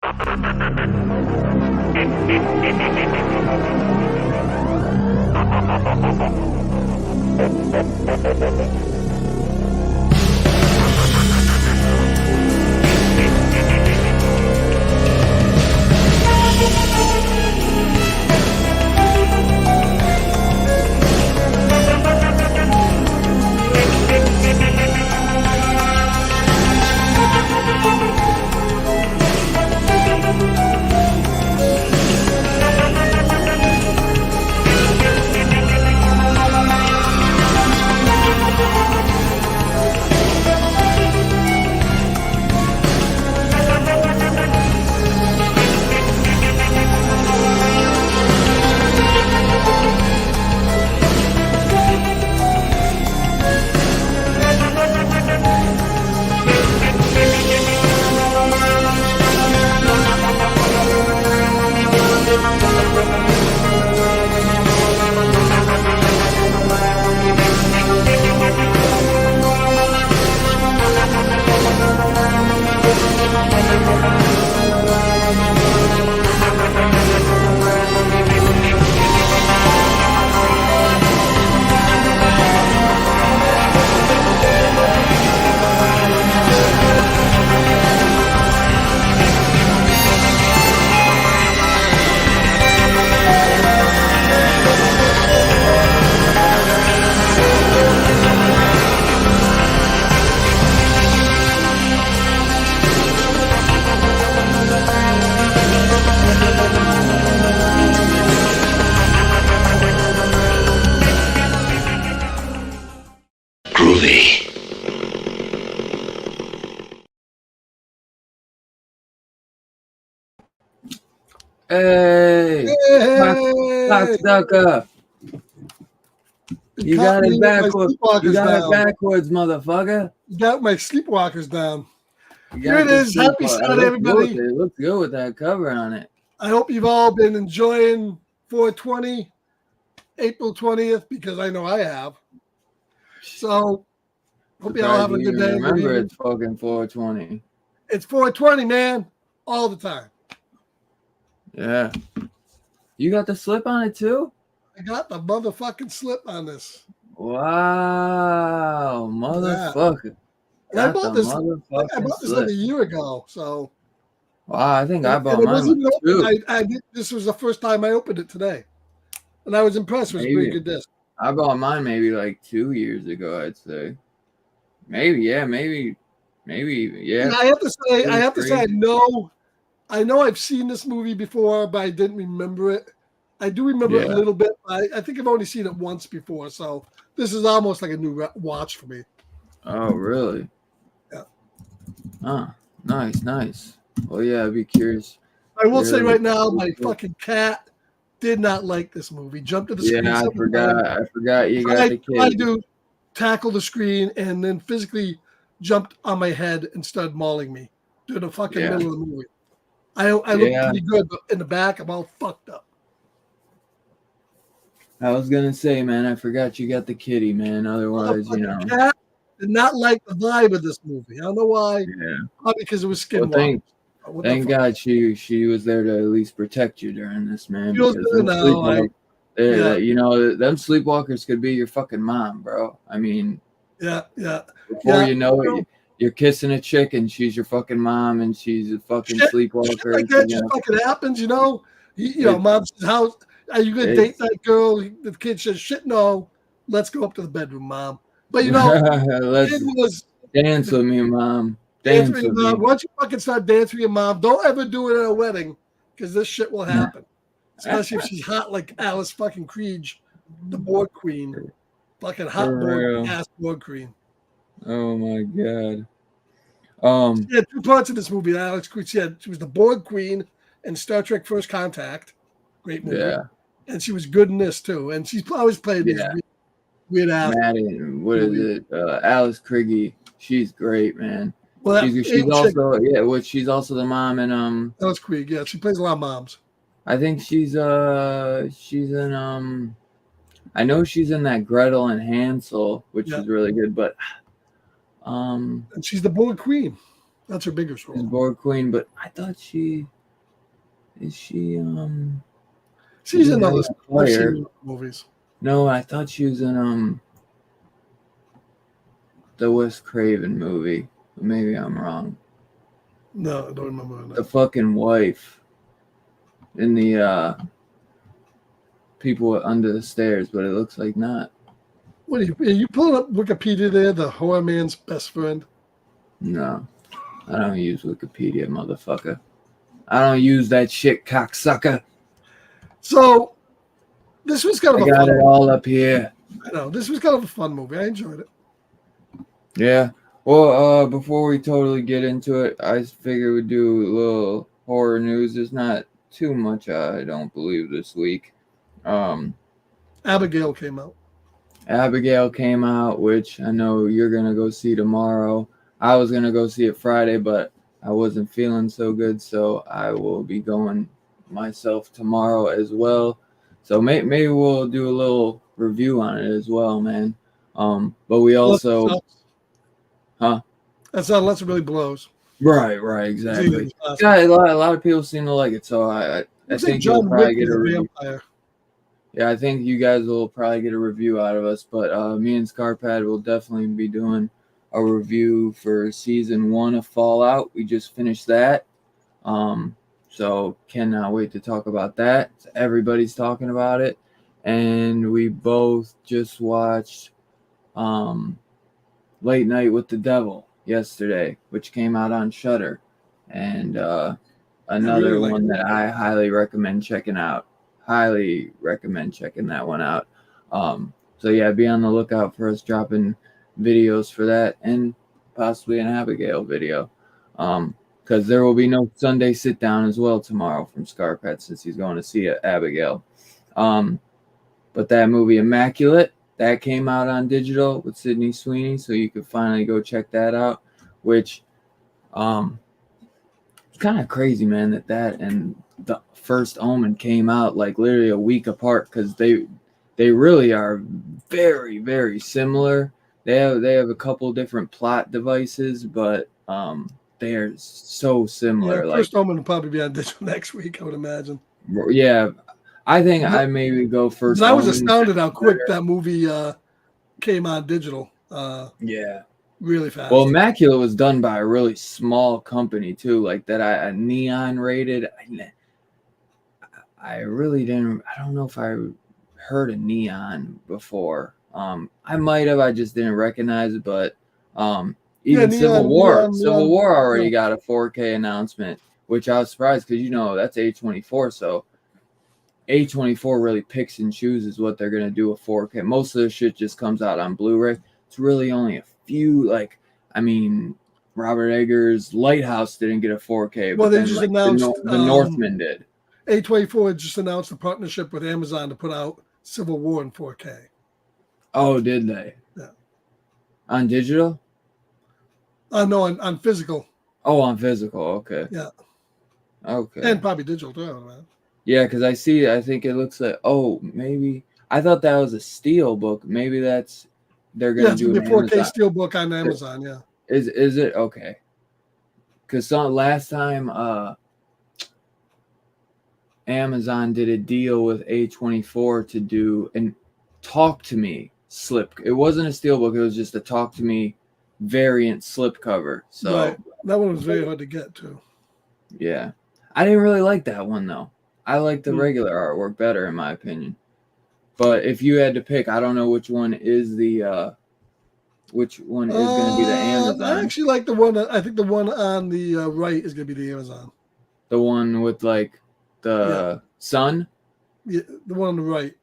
Hey, cocksucker. You got it backwards. You got it backwards, motherfucker. You got my Sleepwalkers down. Here it is. Happy Sunday, everybody. It looks good with that cover on it. I hope you've all been enjoying 420, April 20th, because I know I have. So, hope you all have a good day. Remember, it's fucking 420. It's 420, man. All the time. Yeah. You got the slip on it, too? I got the motherfucking slip on this. Wow. Motherfucker. And I bought this like a year ago, so. Wow, I think I bought mine too. This was the first time I opened it today. And I was impressed. It was a pretty good disc. I bought mine maybe like 2 years ago, I'd say. Maybe, yeah. And I have to say, I know I've seen this movie before, but I didn't remember it. I do remember it a little bit. I think I've only seen it once before, so this is almost like a new watch for me. Oh, really? Yeah. Oh, nice. Well, yeah, I'd be curious. I will say right now, my fucking cat did not like this movie. Jumped to the screen. Yeah, I forgot you got the kid. Tried to tackle the screen and then physically jumped on my head and started mauling me during the fucking middle of the movie. I look pretty good, but in the back, I'm all fucked up. I was gonna say, man, I forgot you got the kitty, man. Otherwise, Cat did not like the vibe of this movie. I don't know why. Yeah, probably because it was skinwalkers. Thank God she was there to at least protect you during this, man. Feels good now. You know, them sleepwalkers could be your fucking mom, bro. I mean, before you know it, you're kissing a chick and she's your fucking mom and she's a fucking sleepwalker. Shit like that just fucking happens, you know. Mom says, "How are you gonna date that girl?" The kid says, "Shit, no. Let's go up to the bedroom, mom." But let's dance with me, mom. Dance with me. Once you fucking start dancing with your mom, don't ever do it at a wedding because this shit will happen. Especially if she's hot like Alice fucking Creed, the board queen. Fucking hot ass board queen. Oh my God. She had 2 parts in this movie. Alex Creed. She was the board queen in Star Trek First Contact. Great movie. Yeah. And she was good in this too. And she's always played these weird ass. Maddie, what is it? Alice Krige. She's great, man. Well, she's also the mom in Alice Krige. Yeah, she plays a lot of moms. I think she's in I know she's in that Gretel and Hansel, which is really good, but and she's the board queen. That's her biggest role. She's board queen, but I thought she Is she She's in other movies. No, I thought she was in the Wes Craven movie. Maybe I'm wrong. No, I don't remember that. The fucking wife in the People Under the Stairs, but it looks like not. What are you pulling up Wikipedia there? The horror man's best friend? No, I don't use Wikipedia, motherfucker. I don't use that shit, cocksucker. So, this was kind of I got it all up here. I know. This was kind of a fun movie. I enjoyed it. Yeah. Well, before we totally get into it, I figure we'd do a little horror news. There's not too much, I don't believe, this week. Abigail came out. Abigail came out, which I know you're going to go see tomorrow. I was going to go see it Friday, but I wasn't feeling so good, so I will be going myself tomorrow as well. So maybe we'll do a little review on it as well, man. But we also... Huh? That's unless it really blows. Right, exactly. Yeah, a lot of people seem to like it, so I think you'll probably get a review. Yeah, I think you guys will probably get a review out of us, but me and Scarpad will definitely be doing a review for season 1 of Fallout. We just finished that. So cannot wait to talk about that. Everybody's talking about it. And we both just watched Late Night with the Devil yesterday, which came out on Shudder. And another one that I highly recommend checking out. Highly recommend checking that one out. So yeah, be on the lookout for us dropping videos for that and possibly an Abigail video. Because there will be no Sunday sit down as well tomorrow from Scarpet since he's going to see Abigail. But that movie Immaculate, that came out on digital with Sydney Sweeney, so you could finally go check that out, which it's kind of crazy, man, that and the first Omen came out like literally a week apart because they really are very, very similar. They have a couple different plot devices, but they are so similar. Yeah, first Omen will probably be on digital next week, I would imagine. Yeah, I think I maybe go first. I was astounded how quick that movie came on digital. Yeah. Really fast. Well, Immaculate was done by a really small company too, like that. I Neon rated. I really didn't. I don't know if I heard of Neon before. I might have. I just didn't recognize it. But even Civil War already got a 4K announcement, which I was surprised because that's A24. So A24 really picks and chooses what they're gonna do with 4K. Most of the shit just comes out on Blu-ray. It's really only a few, Robert Eggers' Lighthouse didn't get a 4K, well, they just announced the Northman did. A24 just announced a partnership with Amazon to put out Civil War in 4K. Oh, did they? Yeah. On digital? No, on physical. Oh, on physical. Okay. Yeah. Okay. And probably digital too, man. Yeah, because I think it looks like. Oh, maybe I thought that was a steel book. Maybe they're gonna do a 4K steel book on Amazon. Yeah. Is it okay? Because last time Amazon did a deal with A24 to do and Talk to Me slip. It wasn't a steelbook. It was just a Talk to Me variant slip cover. So right. That one was very hard to get to. Yeah, I didn't really like that one though. I like the regular artwork better, in my opinion. But if you had to pick, I don't know which one is the which one is going to be the Amazon. I actually like the one. I think the one on the right is going to be the Amazon. The one with the sun. Yeah, the one on the right.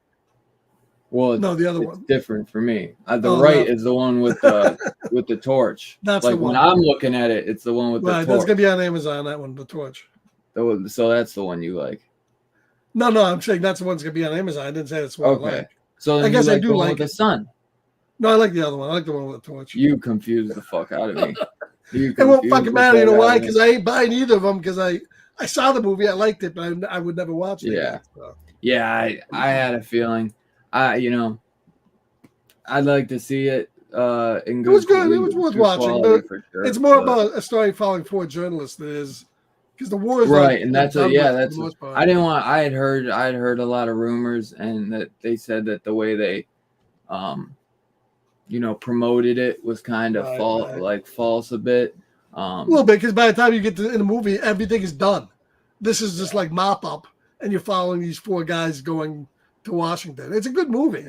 Well, no, the other one. Different for me. The right is the one with the with the torch. That's the one. When I'm looking at it, it's the one with the torch. That's going to be on Amazon. That one, the torch. So that's the one you like. No, I'm saying that's the one that's going to be on Amazon. I didn't say that's what I like. So I guess I do like the sun. No, I like the other one. I like the one with the torch. You confused the fuck out of me. It won't fucking matter. You know why? Because I ain't buying either of them because I saw the movie. I liked it, but I would never watch it. Yeah. Again, so. Yeah, I had a feeling. I'd like to see it. It was good. It was worth watching. But sure, it's more about a story following 4 journalists than it is because the war is right, and that's what. Yeah, that's. I didn't want. I had heard a lot of rumors, and that they said that the way they, promoted it was kind of false a bit. A little bit, because by the time you get to in the movie, everything is done. This is just like mop up, and you're following these 4 guys going to Washington. It's a good movie,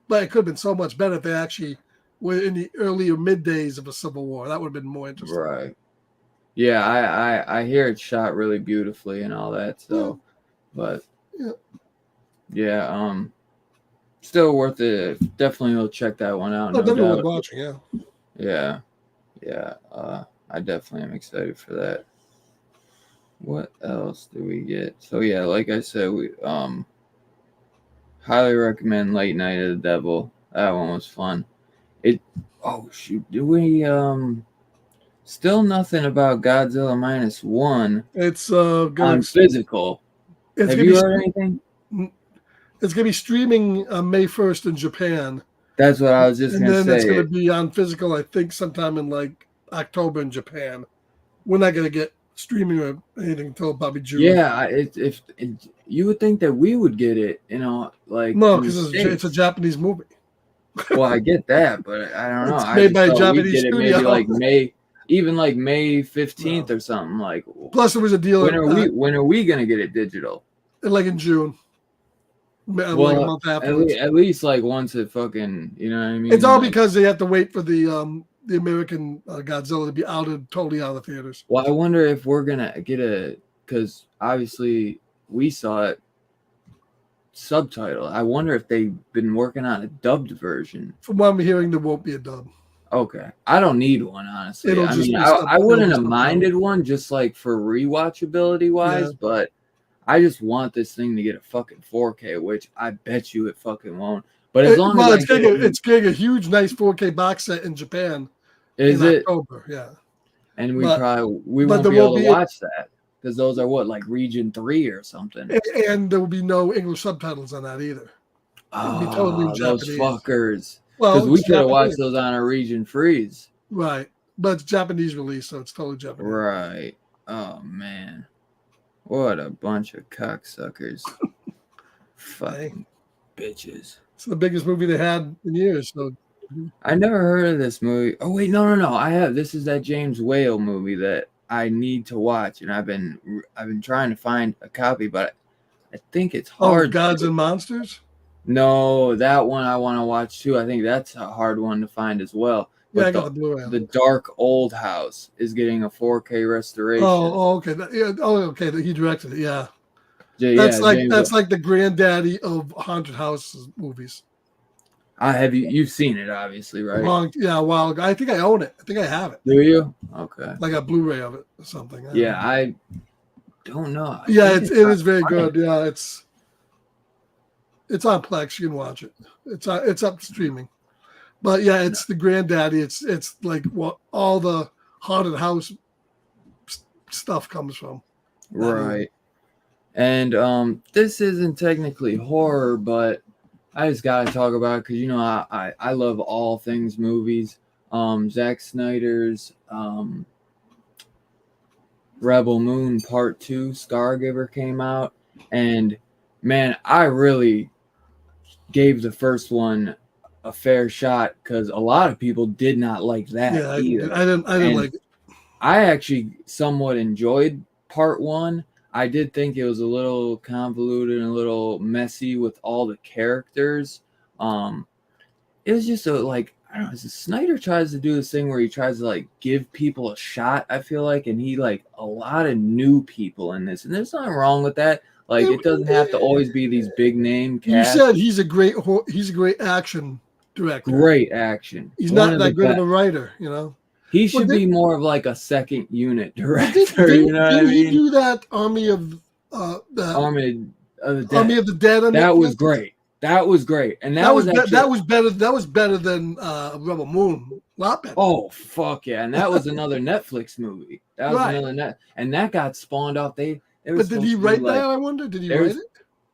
but it could have been so much better if they actually were in the early or mid days of a Civil War. That would have been more interesting. Right. Yeah, I hear it's shot really beautifully and all that. So, but still worth it. Definitely will check that one out. Definitely worth watching. Yeah. I definitely am excited for that. What else do we get? So yeah, like I said, we highly recommend Late Night of the Devil. That one was fun. Do we still nothing about Godzilla -1? It's on physical. Have you heard anything? It's gonna be streaming on May 1st in Japan. That's what I was just gonna say. And then it's gonna be on physical, I think, sometime in like October in Japan. We're not gonna get streaming or anything until probably June. Yeah, if you would think that we would get it, like no, because it's a Japanese movie. Well, I get that, but I don't know. It's made by a Japanese studio. Maybe like May, even like May 15th or something. Like, plus there was a deal. When are we gonna get it digital? Like in June. Well, like a month afterwards. At least like once it fucking, you know what I mean? It's all because they have to wait for the American Godzilla to be totally out of the theaters. Well, I wonder if we're gonna get because obviously we saw it subtitle. I wonder if they've been working on a dubbed version. From what I'm hearing, there won't be a dub. Okay, I don't need one, honestly. I wouldn't have minded one just like for rewatchability wise, but I just want this thing to get a fucking 4K, which I bet you it fucking won't. But as long as it's getting a huge, nice 4K box set in Japan. Is it? October, yeah. And we won't be able to watch that because those are what, region 3 or something. And there will be no English subtitles on that either. It'll be totally those fuckers. Because we could have watched those on a region freeze. Right, but it's Japanese release, so it's totally Japanese. Right. Oh man. What a bunch of cocksuckers. Fucking bitches. It's the biggest movie they had in years. So I never heard of this movie. Oh wait, no. I have. This is that James Whale movie that I need to watch, and I've been trying to find a copy, but I think it's hard. Oh, Gods and Monsters? No, that one I want to watch too. I think that's a hard one to find as well. But I got the Blu-ray. The Dark Old House is getting a 4K restoration. Oh, okay. Okay. He directed it. Yeah. That's like the granddaddy of haunted houses movies. You've seen it, obviously, right? A while ago. I think I own it. I think I have it. Do you? Okay. Like a Blu-ray of it or something. I don't know. It is very good. Yeah, it's on Plex. You can watch it. It's up streaming. But yeah, it's the granddaddy. It's like what all the haunted house stuff comes from. Right. And this isn't technically horror, but I just gotta talk about it because I love all things movies. Zack Snyder's Rebel Moon Part 2 Scargiver came out, and man, I really gave the first one a fair shot because a lot of people did not like that either. I didn't like it. I actually somewhat enjoyed Part 1. I did think it was a little convoluted and a little messy with all the characters. It was just I don't know, Snyder tries to do this thing where he tries to give people a shot, I feel like, and he a lot of new people in this, and there's nothing wrong with that. It doesn't have to always be these big name cast. You said he's a great action director. Great action. He's not that good of a writer, He should be more of a second unit director. Didn't he do that Army of the Dead? Army of the Dead. That was great. That was great, and that was better. That was better than Rebel Moon. A lot better. Oh fuck yeah! And that was another Netflix movie. That was another and that got spawned off. But did he write that? I wonder. Did he write it?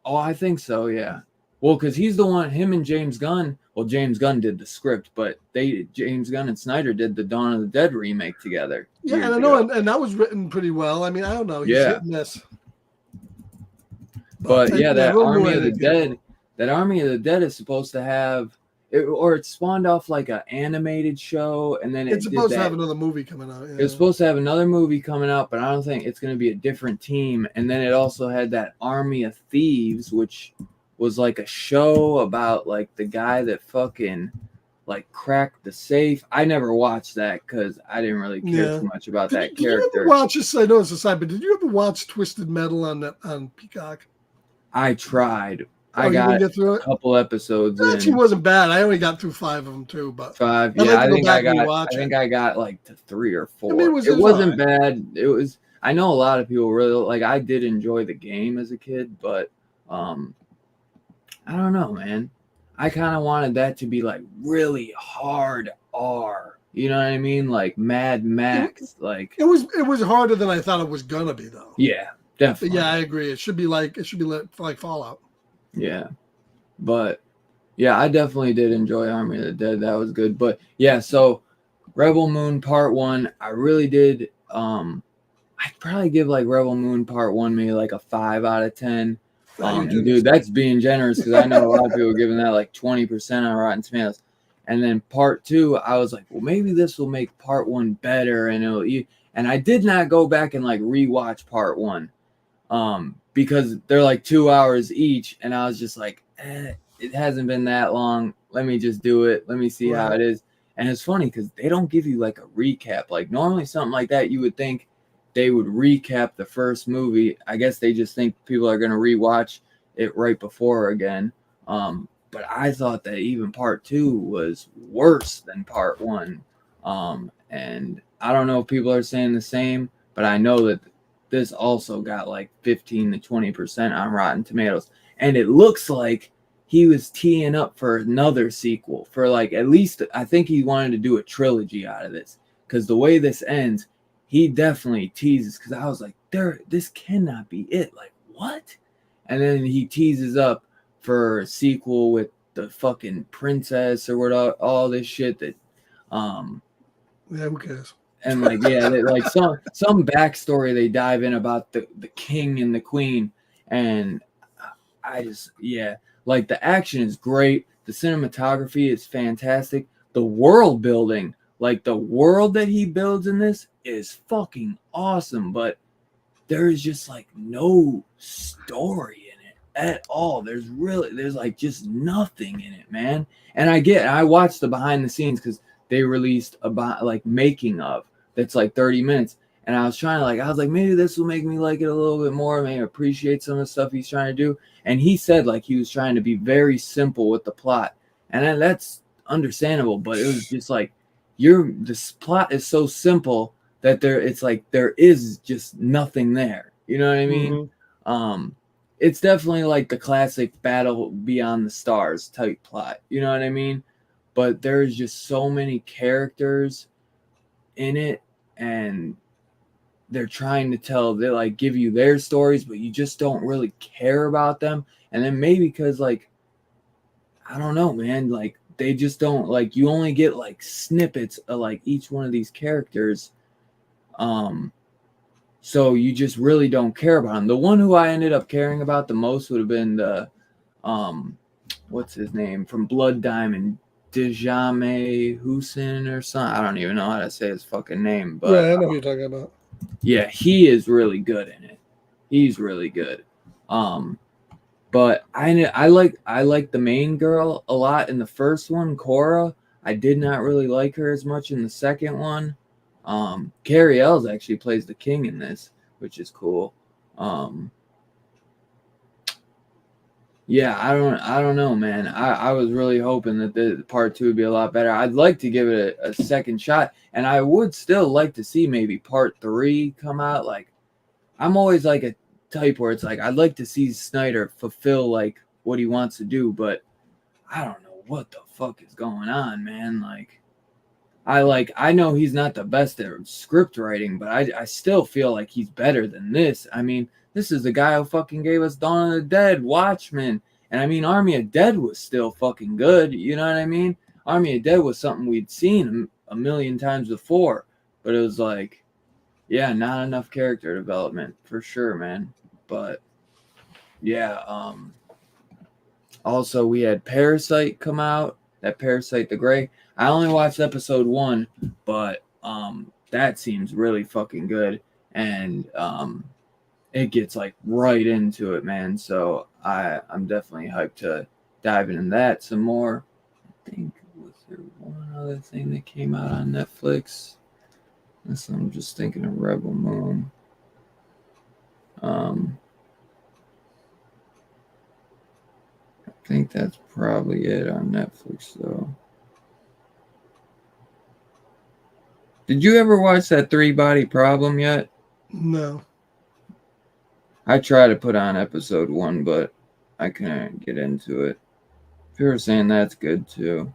Oh, I think so. Yeah. Well, because he's the one, him and James Gunn. Well, James Gunn did the script, but James Gunn and Snyder did the Dawn of the Dead remake together. Yeah, and I know, and that was written pretty well. I mean, I don't know. He's hit and miss. But yeah, that Army of the Dead is supposed to have, it spawned off like an animated show, and then it's supposed to have another movie coming out. Yeah. It's supposed to have another movie coming out, but I don't think it's going to be a different team. And then it also had that Army of Thieves, which was like a show about like the guy that fucking like cracked the safe. I never watched that because I didn't really care too much about that character. Did you ever watch this? I know it's a side, but did you ever watch Twisted Metal on Peacock? I tried. I got a couple episodes. It actually wasn't bad. I only got through 5 of them too, but 5. Yeah, I think I got like to 3 or 4. I mean, it wasn't bad. It was. I know a lot of people really like. I did enjoy the game as a kid, but I don't know, man. I kind of wanted that to be like really hard R. You know what I mean? Like Mad Max. It was harder than I thought it was gonna be, though. Yeah, definitely. But yeah, I agree. It should be like Fallout. Yeah, but yeah, I definitely did enjoy Army of the Dead. That was good. But yeah, so Rebel Moon Part 1, I really did. I'd probably give like Rebel Moon Part 1 maybe like a 5 out of 10. Dude, that's being generous because I know a lot of people giving that like 20% on Rotten Tomatoes. And then Part 2, I was like, well, maybe this will make Part 1 better, and I did not go back and like rewatch Part 1, because they're like 2 hours each, and I was just like, it hasn't been that long. Let me just do it. Let me see how it is. And it's funny because they don't give you like a recap. Like normally something like that, you would think they would recap the first movie. I guess they just think people are going to rewatch it right before again. But I thought that even Part 2 was worse than Part 1. And I don't know if people are saying the same, but I know that this also got like 15 to 20% on Rotten Tomatoes. And it looks like he was teeing up for another sequel for like, at least I think he wanted to do a trilogy out of this, because the way this ends, he definitely teases, because I was like, this cannot be it. Like, what? And then he teases up for a sequel with the fucking princess or what, all this shit that who cares? And like, yeah, like some backstory they dive in about the king and the queen. And I just, yeah, like the action is great. The cinematography is fantastic. The world building, like the world that he builds in this is fucking awesome. But there's just like no story in it at all. There's like just nothing in it, man. And I watched the behind the scenes because they released about like making of that's like 30 minutes. And I was like, maybe this will make me like it a little bit more, maybe appreciate some of the stuff he's trying to do. And he said like he was trying to be very simple with the plot. And that's understandable, but it was just like this plot is so simple that it's like there is just nothing there. You know what I mean? Mm-hmm. It's definitely like the classic Battle Beyond the Stars type plot. You know what I mean? But there's just so many characters in it, and they're trying to they like give you their stories, but you just don't really care about them. And then maybe because like, I don't know, man, like they just don't, like, you only get like snippets of like each one of these characters. So you just really don't care about them. The one who I ended up caring about the most would have been the, what's his name from Blood Diamond, Djameh Hussein or something. I don't even know how to say his fucking name, but yeah, I know who you're talking about. Yeah, he is really good in it. He's really good. But I like the main girl a lot in the first one, Cora. I did not really like her as much in the second one. Carrie Ells actually plays the king in this, which is cool. Yeah, I don't know, man. I was really hoping that the part 2 would be a lot better. I'd like to give it a second shot, and I would still like to see maybe part 3 come out. Like, I'm always like a type where it's like I'd like to see Snyder fulfill like what he wants to do, but I don't know what the fuck is going on, man. Like, I know he's not the best at script writing, but I still feel like he's better than this. I mean, this is the guy who fucking gave us Dawn of the Dead, Watchmen, And I mean, Army of Dead was still fucking good. You know what I mean? Army of Dead was something we'd seen a million times before, but it was like, yeah, not enough character development for sure, man. But yeah, also we had Parasite come out. That Parasite the Grey. I only watched episode 1, but that seems really fucking good, and it gets like right into it, man. So I'm definitely hyped to dive into that some more. I think was there one other thing that came out on Netflix? Unless I'm just thinking of Rebel Moon. I think that's probably it on Netflix, though. Did you ever watch that 3-Body Problem yet? No. I tried to put on episode 1, but I couldn't get into it. People were saying that's good too.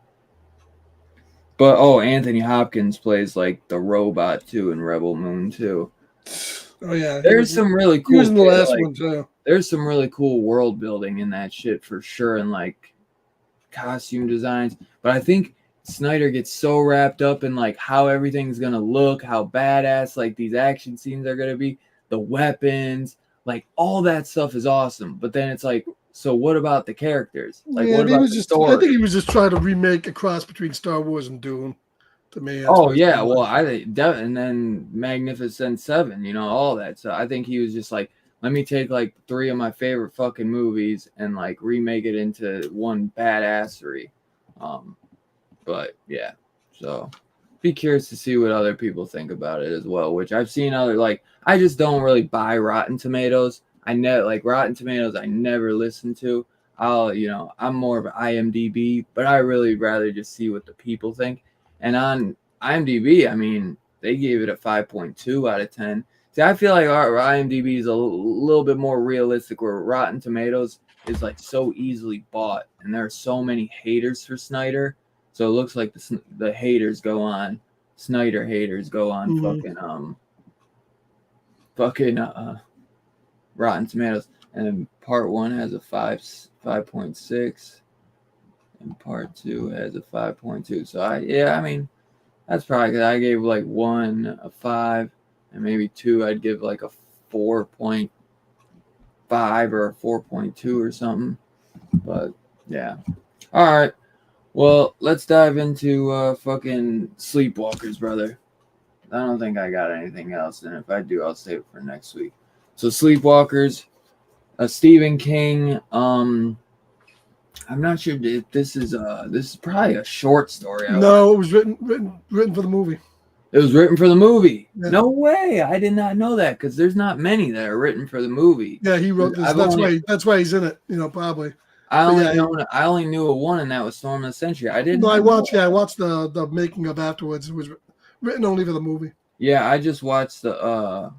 But Anthony Hopkins plays like the robot too in Rebel Moon too. Oh yeah, there's some really cool. He was in the last one too. There's some really cool world building in that shit for sure, and like costume designs. But I think Snyder gets so wrapped up in like how everything's gonna look, how badass like these action scenes are gonna be, the weapons, like all that stuff is awesome. But then it's like, so what about the characters? Like, yeah, what about the story? I think he was just trying to remake a cross between Star Wars and Dune. To me, yeah, well, I think and then Magnificent Seven, you know, all that. So I think he was just like, let me take like 3 of my favorite fucking movies and like remake it into one badassery. But yeah, so be curious to see what other people think about it as well. Which I've seen other like, I just don't really buy Rotten Tomatoes. I never like Rotten Tomatoes. I never listen to. I'm more of an IMDb, but I really rather just see what the people think. And on IMDb, I mean, they gave it a 5.2 out of 10. See, I feel like our IMDb is a little bit more realistic, where Rotten Tomatoes is like so easily bought, and there are so many haters for Snyder. So it looks like the haters go on, Snyder haters go on fucking Rotten Tomatoes, and then part 1 has a 5.6. and part 2 has a 5.2. So I mean, that's probably because I gave like 1 a 5, and maybe 2 I'd give like a 4.5 or a 4.2 or something. But yeah, all right. Well, let's dive into fucking Sleepwalkers, brother. I don't think I got anything else, and if I do, I'll save it for next week. So Sleepwalkers, Stephen King. I'm not sure if this is probably a short story. No, it was written for the movie. It was written for the movie. Yeah. No way! I did not know that, because there's not many that are written for the movie. Yeah, he wrote this. That's why he's in it. You know, probably. I only knew of one, and that was Storm of the Century. I didn't. No, I watched the making of afterwards. It was written only for the movie. Yeah, I just watched the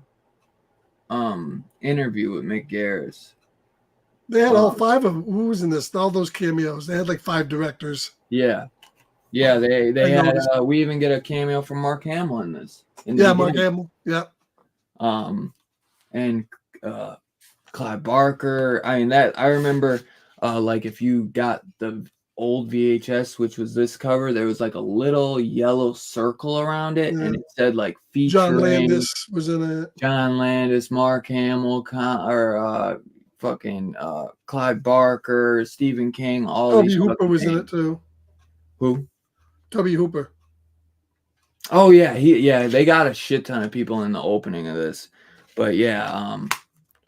interview with Mick Garris. They had all 5 of them. Who was in this? All those cameos. They had like 5 directors. Yeah. They had. We even get a cameo from Mark Hamill in this. Mark Hamill. Yeah. And Clive Barker. I mean, that I remember. Like if you got the old VHS, which was this cover, there was like a little yellow circle around it, and it said like featuring. John Landis was in it. John Landis, Mark Hamill, Clive Barker, Stephen King, all Toby these. Hooper was in it too. Who? Toby Hooper. Oh yeah, they got a shit ton of people in the opening of this, but yeah,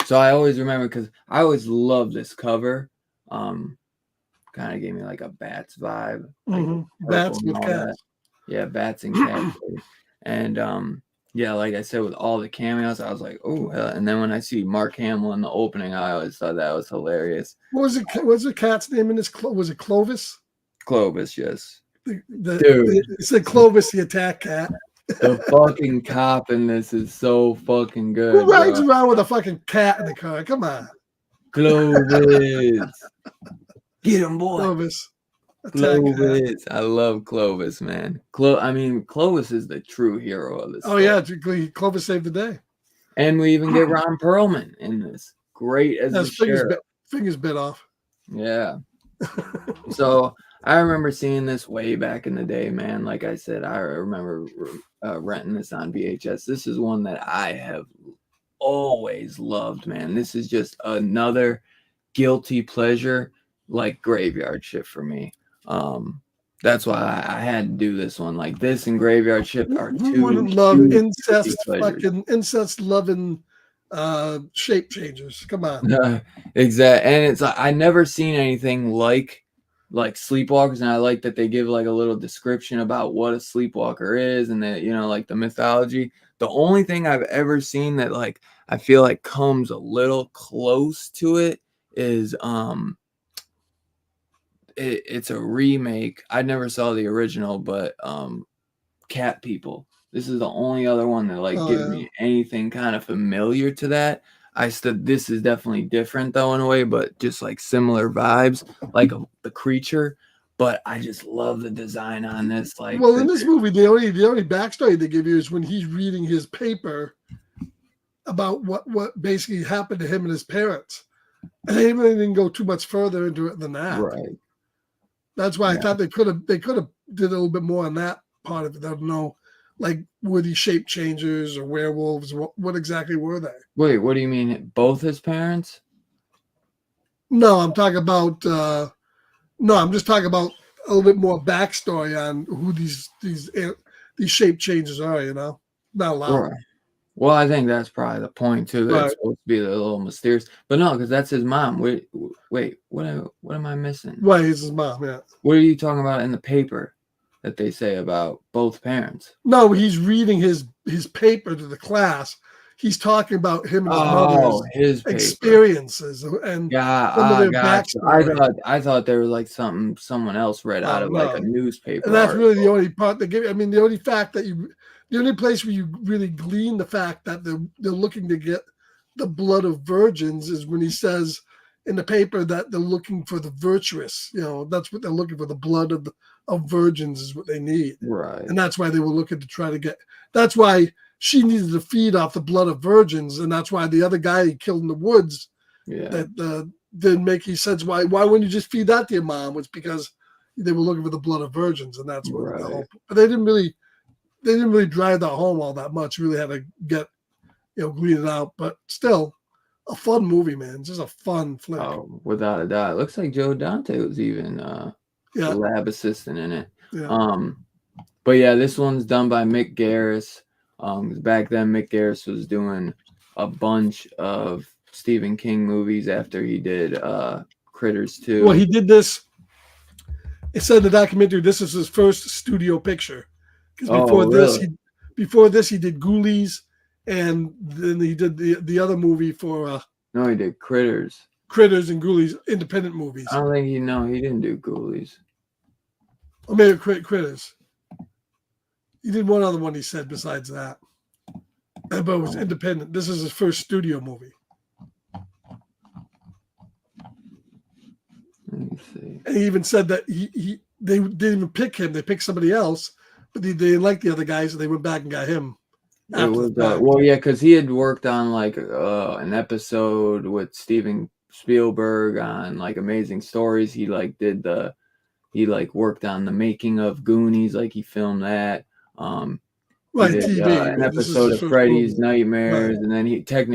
so I always remember, because I always loved this cover. Kind of gave me like a Bats vibe. Like Bats with cats. Yeah, Bats and cats. And yeah, like I said, with all the cameos, I was like, oh, and then when I see Mark Hamill in the opening, I always thought that was hilarious. What was it? What's the cat's name in this? Was it Clovis? Clovis, yes. Dude, it said Clovis, the attack cat. The fucking cop in this is so fucking good. Who rides around with a fucking cat in the car? Come on. Clovis. Get him, boy. Clovis. Clovis. I love Clovis, man. Clovis is the true hero of this. Oh, yeah. Clovis saved the day. And we even get Ron Perlman in this. Great as the sheriff. Fingers bit off. Yeah. So I remember seeing this way back in the day, man. Like I said, I remember renting this on VHS. This is one that I have always loved, man. This is just another guilty pleasure, like graveyard shift for me. That's why I had to do this one. Like this and Graveyard Shift are Who two wouldn't love huge guilty incest, pleasures. fucking incest loving shape changers? Come on. Exactly. And it's I never seen anything like Sleepwalkers, and I like that they give like a little description about what a sleepwalker is and that, you know, like the mythology. The only thing I've ever seen that like I feel like comes a little close to it is it's a remake. I never saw the original, but Cat People. This is the only other one that like gives me anything kind of familiar to that. This is definitely different though in a way, but just like similar vibes, like the creature. But I just love the design on this. Like, well, in this movie, the only backstory they give you is when he's reading his paper about what basically happened to him and his parents, and they really didn't go too much further into it than that. Right. That's why I thought they could have did a little bit more on that part of it. I don't know, like were these shape changers or werewolves? What exactly were they? Wait, what do you mean? Both his parents? No, I'm talking about. No, I'm just talking about a little bit more backstory on who these shape changes are. You know, not a lot. Right. Well, I think that's probably the point too. That's supposed to be a little mysterious, but no, because that's his mom. Wait, what am I missing? Right, it's his mom. Yeah. What are you talking about in the paper that they say about both parents? No, he's reading his paper to the class. He's talking about him and his mother's experiences and some of their backstory. I thought there was like someone else read out of like a newspaper. And that's really the only part they give. I mean, the only fact that the only place where you really glean the fact that they're looking to get the blood of virgins is when he says in the paper that they're looking for the virtuous. You know, that's what they're looking for. The blood of virgins is what they need. Right. And that's why they were looking to try to get. That's why she needed to feed off the blood of virgins, and that's why the other guy he killed in the woods that didn't make any sense. Why wouldn't you just feed that to your mom? Was because they were looking for the blood of virgins, and that's what the whole. But they didn't really drive that home all that much. Really had to get glean it out, but still a fun movie, man. Just a fun flick. Oh, without a doubt. It looks like Joe Dante was even the lab assistant in it. Yeah. But yeah, this one's done by Mick Garris. Back then, Mick Garris was doing a bunch of Stephen King movies after he did Critters 2. Well, he did this. It said in the documentary this is his first studio picture. Because before this, he did Ghoulies, and then he did the other movie for. No, he did Critters. Critters and Ghoulies, independent movies. I don't think he didn't do Ghoulies. Or maybe Critters. He did one other one, he said, besides that. But it was independent. This is his first studio movie. Let me see. And he even said that they didn't even pick him. They picked somebody else, but they didn't like the other guys, so they went back and got him. It was, because he had worked on like an episode with Steven Spielberg on like Amazing Stories. He worked on the making of Goonies, like he filmed that. TV. An episode of Freddy's Nightmares, and then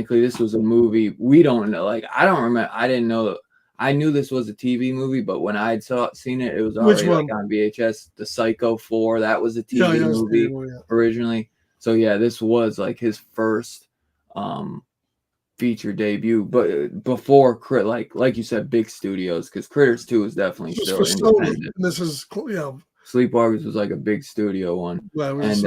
this was a movie. We don't know. Like I don't remember. I didn't know. I knew this was a TV movie, but when I'd seen it, it was already like on VHS. The Psycho 4, that was a TV movie originally. So yeah, this was like his first feature debut, but before like you said, big studios, because Critters 2 was definitely still independent. This is Sleepwalkers was like a big studio one, and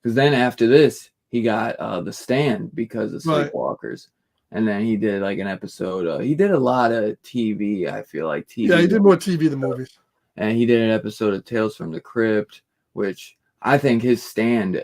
because then after this he got The Stand because of Sleepwalkers, and then he did like an episode. He did a lot of TV. I feel like TV. Yeah, he did more TV than movies. And he did an episode of Tales from the Crypt, which I think his Stand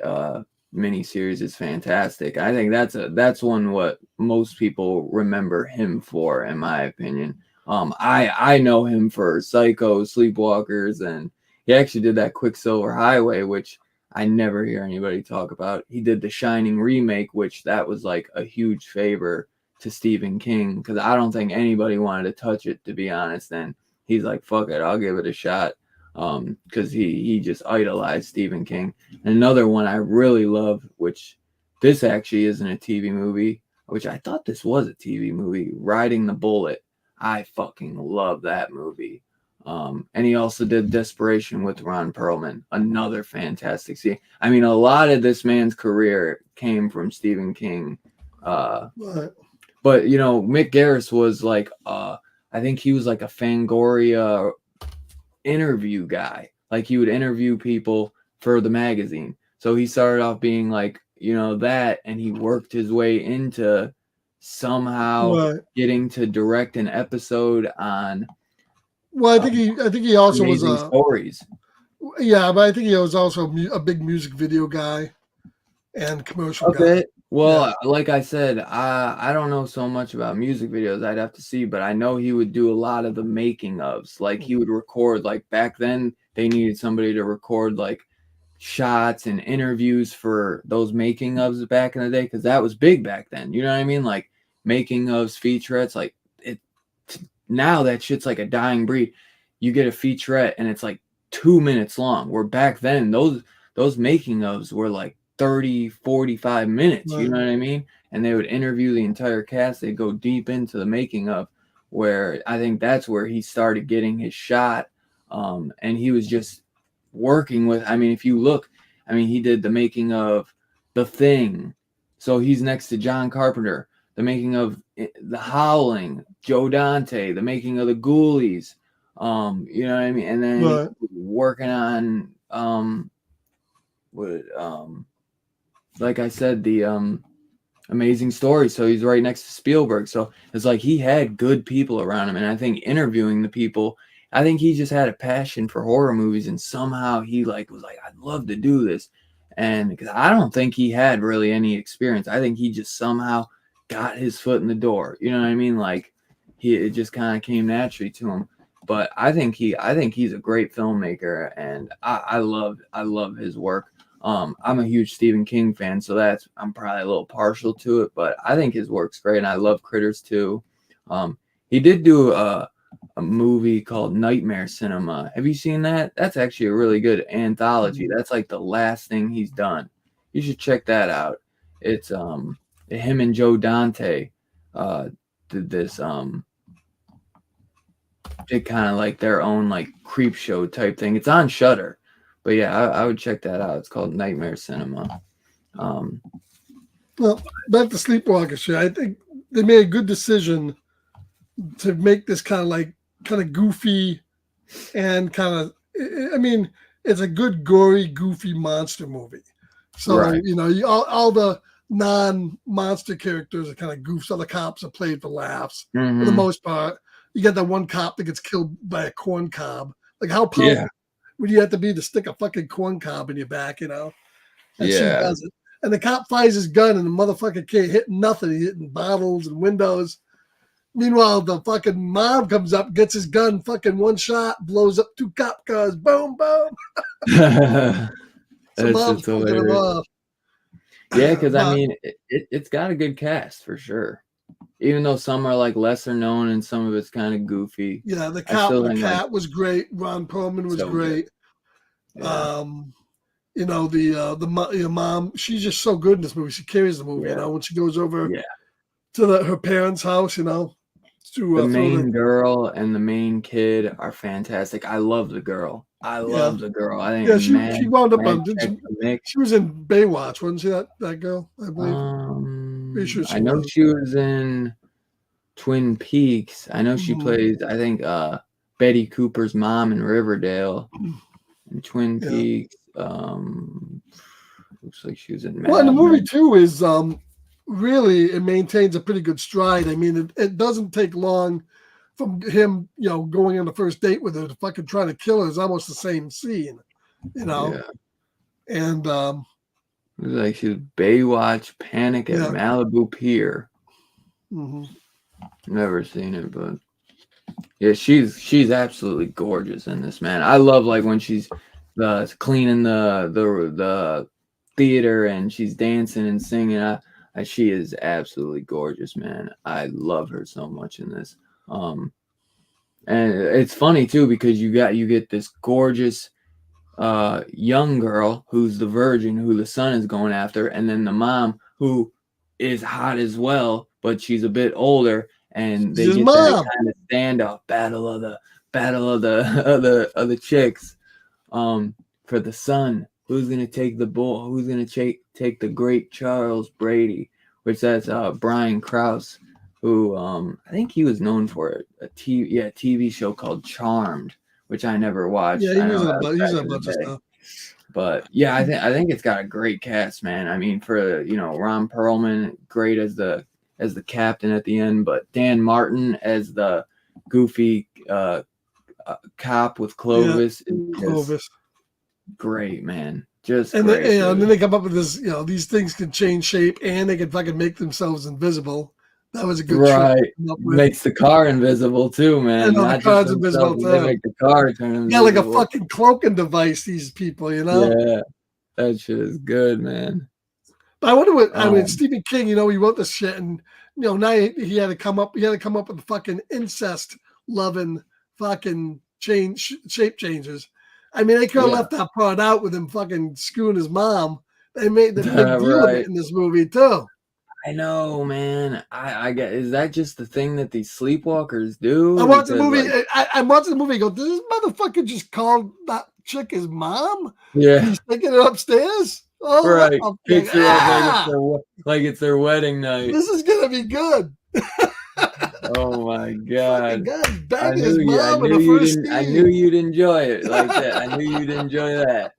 miniseries is fantastic. I think that's one what most people remember him for, in my opinion. I know him for Psycho, Sleepwalkers, and he actually did that Quicksilver Highway, which I never hear anybody talk about. He did the Shining remake, which that was like a huge favor to Stephen King, because I don't think anybody wanted to touch it, to be honest. And he's like, fuck it, I'll give it a shot, because he just idolized Stephen King. And another one I really love, which this actually isn't a TV movie, which I thought this was a TV movie, Riding the Bullet. I fucking love that movie. And he also did Desperation with Ron Perlman, another fantastic scene. I mean, a lot of this man's career came from Stephen King. But, you know, Mick Garris was like, I think he was like a Fangoria interview guy. Like, he would interview people for the magazine. So he started off being like, you know, that, and he worked his way into somehow getting to direct an episode on. Well, I think he also was stories. Yeah, but I think he was also a big music video guy and commercial guy. Well, like I said, I don't know so much about music videos. I'd have to see, but I know he would do a lot of the making ofs. Like, he would record, like, back then they needed somebody to record like shots and interviews for those making ofs back in the day, because that was big back then. You know what I mean? Like, making ofs, featurettes, like now that shit's like a dying breed. You get a featurette and it's like 2 minutes long, where back then those making ofs were like 30, 45 minutes. You know what I mean? And they would interview the entire cast. They'd go deep into the making of, where I think that's where he started getting his shot. And he was just working with, I mean, if you look, I mean, he did the making of The Thing. So he's next to John Carpenter. The making of The Howling, Joe Dante, the making of The Ghoulies, you know what I mean? And then working on, like I said, the Amazing Story. So he's right next to Spielberg. So it's like he had good people around him. And I think interviewing the people, I think he just had a passion for horror movies, and somehow he like was like, I'd love to do this. And because I don't think he had really any experience. I think he just somehow got his foot in the door. You know what I mean? Like, it just kind of came naturally to him. But I think he's a great filmmaker, and I love his work. I'm a huge Stephen King fan, so I'm probably a little partial to it, but I think his work's great, and I love Critters too. He did do a movie called Nightmare Cinema. Have you seen that? That's actually a really good anthology. That's like the last thing he's done. You should check that out. It's him and Joe Dante did this did kind of like their own like creep show type thing. It's on Shudder, but yeah, I would check that out. It's called Nightmare Cinema. Well, back to Sleepwalkers shit. I think they made a good decision to make this kind of goofy and kind of, I mean, it's a good gory goofy monster movie. So you know, all the non-monster characters are kind of goofs. All the cops are played for laughs for the most part. You get that one cop that gets killed by a corn cob. Like, how powerful would you have to be to stick a fucking corn cob in your back, you know? And she does it. And the cop fires his gun, and the motherfucker can't hit nothing. He's hitting bottles and windows. Meanwhile, the fucking mom comes up, gets his gun, fucking one shot, blows up 2 cop cars. Boom, boom. That's just hilarious. Yeah, because I mean, it's got a good cast for sure. Even though some are like lesser known and some of it's kind of goofy. Yeah, the cat was great. Ron Perlman was great. Yeah. You know, the mom, she's just so good in this movie. She carries the movie, you know, when she goes over to her parents' house, you know. The main girl and the main kid are fantastic. I love the girl. I love the girl. I think she wound up on. She was in Baywatch, wasn't she? That girl, I believe. Sure I know she was in Twin Peaks. I know she plays, I think, Betty Cooper's mom in Riverdale. In Twin Peaks. Looks like she was in Mad Well, and the movie too is really, it maintains a pretty good stride. I mean, it doesn't take long from him, you know, going on the first date with her to fucking trying to kill her. It's almost the same scene, you know. Yeah. And it was like she was Baywatch, Panic at Malibu Pier. Never seen it, but yeah, she's absolutely gorgeous in this, man. I love like when she's cleaning the theater and she's dancing and singing. She is absolutely gorgeous, man. I love her so much in this. And it's funny too because you get this gorgeous young girl who's the virgin who the son is going after, and then the mom who is hot as well, but she's a bit older, and they get that kind of standoff battle of the chicks for the son. Who's gonna take the bull? Who's gonna take the great Charles Brady? Which that's Brian Krause, who I think he was known for a TV show called Charmed, which I never watched. Yeah, he's a bunch of stuff. But yeah, I think it's got a great cast, man. I mean, for Ron Perlman, great as the captain at the end, but Dan Martin as the goofy cop with Clovis. Clovis. Great, man. Just and great. And then they come up with this, these things can change shape and they can fucking make themselves invisible. That was a good right. Makes the car invisible too, man. The car's invisible too. They make the car turn invisible. Yeah, like a fucking cloaking device. These people, Yeah, that shit is good, man. But I wonder what I mean. Stephen King, he wrote this shit, and now he had to come up. He had to come up with fucking incest loving fucking shape changes. I mean, they could have left that part out with him fucking screwing his mom. They made the big deal of it in this movie too. I know, man. I get. Is that just the thing that these sleepwalkers do? I watched the movie. I'm watching the movie. I go, did this motherfucker just call that chick his mom? Yeah, he's taking her upstairs. Oh, right. Picks her up like it's their wedding night. This is gonna be good. Oh my god! I knew you'd enjoy it like that. I knew you'd enjoy that.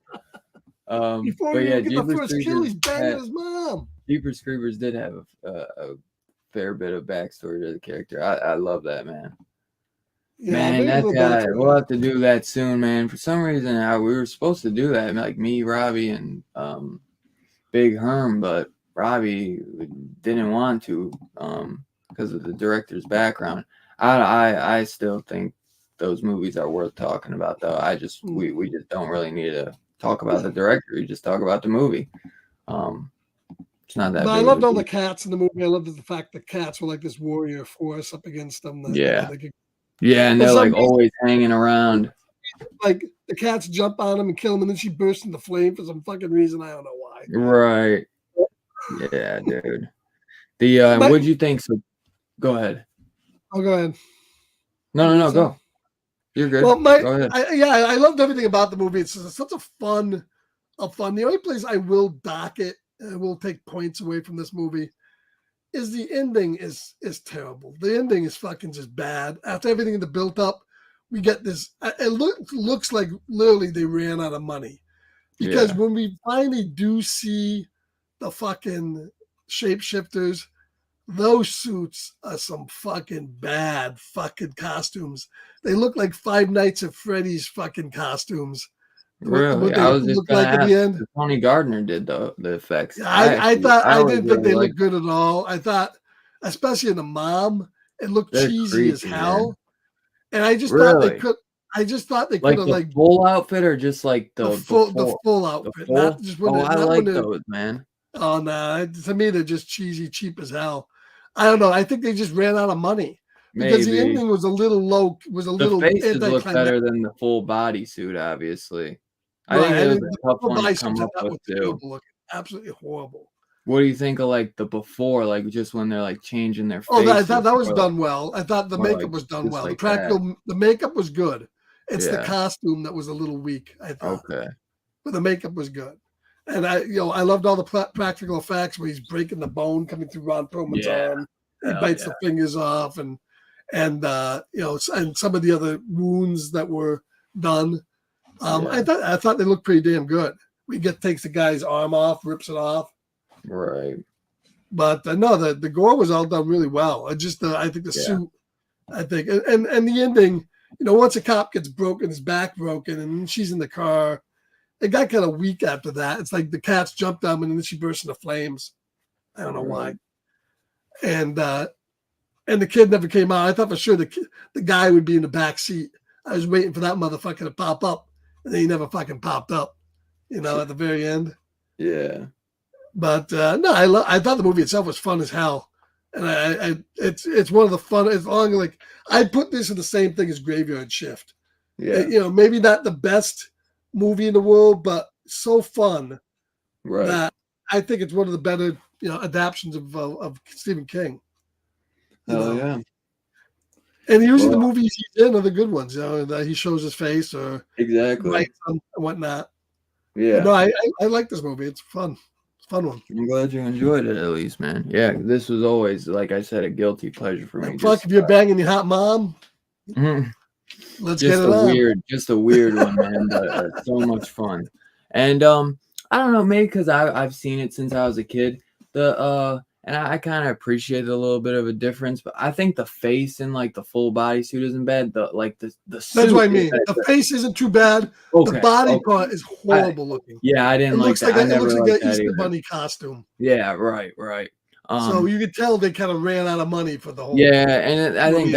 Before we get the first kill, he's banging his mom. Jeepers Creepers did have a fair bit of backstory to the character. I love that, man. Yeah, man, that guy. We'll have to do that soon, man. For some reason, we were supposed to do that, like me, Robbie, and Big Herm, but Robbie didn't want to because of the director's background. I still think those movies are worth talking about, though. We just don't really need to talk about the director. We just talk about the movie. It's not that. But I loved all the cats in the movie. I loved the fact that cats were like this warrior force up against them. Yeah, and they're like always hanging around. Like the cats jump on him and kill him, and then she bursts into flame for some fucking reason. I don't know why. Right. Yeah, dude. What'd you think? So, go ahead. Oh, go ahead. No, go. You're good. Well, go ahead. I loved everything about the movie. It's such a fun. The only place I will dock it and will take points away from this movie is the ending is terrible. The ending is fucking just bad. After everything that built up, we get this. It looks like literally they ran out of money because when we finally do see the fucking shapeshifters, those suits are some fucking bad fucking costumes. They look like Five Nights at Freddy's fucking costumes. Really? I was just going to ask. Tony Gardner did the effects. I didn't think they looked good at all. I thought, especially in the mom, it looked cheesy as hell. Man. And I just thought they could. I just thought they could have like full outfit or just like the full outfit. Not just when I like those, man. Oh no! To me, they're just cheesy, cheap as hell. I don't know. I think they just ran out of money. Because the ending was a little low. The faces look better than the full body suit, obviously. I think it was a tough one to come up with too. Absolutely horrible. What do you think of like the before, like just when they're like changing their faces? Oh, I thought that was done well. I thought the makeup was done well. The practical, the makeup was good. It's the costume that was a little weak, I thought. Okay. But the makeup was good. And I loved all the practical effects where he's breaking the bone coming through Ron Perlman's arm. He bites the fingers off and and some of the other wounds that were done. I thought they looked pretty damn good. Takes the guy's arm off, rips it off. Right. But no, the gore was all done really well. I think the suit, and the ending, once a cop gets his back broken, and she's in the car, it got kind of weak after that. It's like the cats jumped on him, and then she burst into flames. I don't know why. And the kid never came out. I thought for sure the guy would be in the back seat. I was waiting for that motherfucker to pop up, and then he never fucking popped up. At the very end. Yeah. But no, I thought the movie itself was fun as hell, and it's one of the fun. As long like I'd put this in the same thing as Graveyard Shift. Yeah. Maybe not the best movie in the world, but so fun that I think it's one of the better adaptations of Stephen King. Yeah. And usually the movies he's in are the good ones, that he shows his face or exactly and whatnot. Yeah. But no, I like this movie. It's fun. It's a fun one. I'm glad you enjoyed it at least, man. Yeah, this was always, like I said, a guilty pleasure for me. Fuck, if you're banging your hot mom, let's get it on. Just a weird one, man, but so much fun. And I don't know, maybe because I've seen it since I was a kid. And I kind of appreciate a little bit of a difference, but I think the face in like the full body suit isn't bad. The suit. That's what I mean. The face isn't too bad. Okay, the body part is horrible looking. Yeah, I didn't like that. It looks like an Easter Bunny costume. Yeah, right. So you could tell they kind of ran out of money for the whole. Yeah, and I think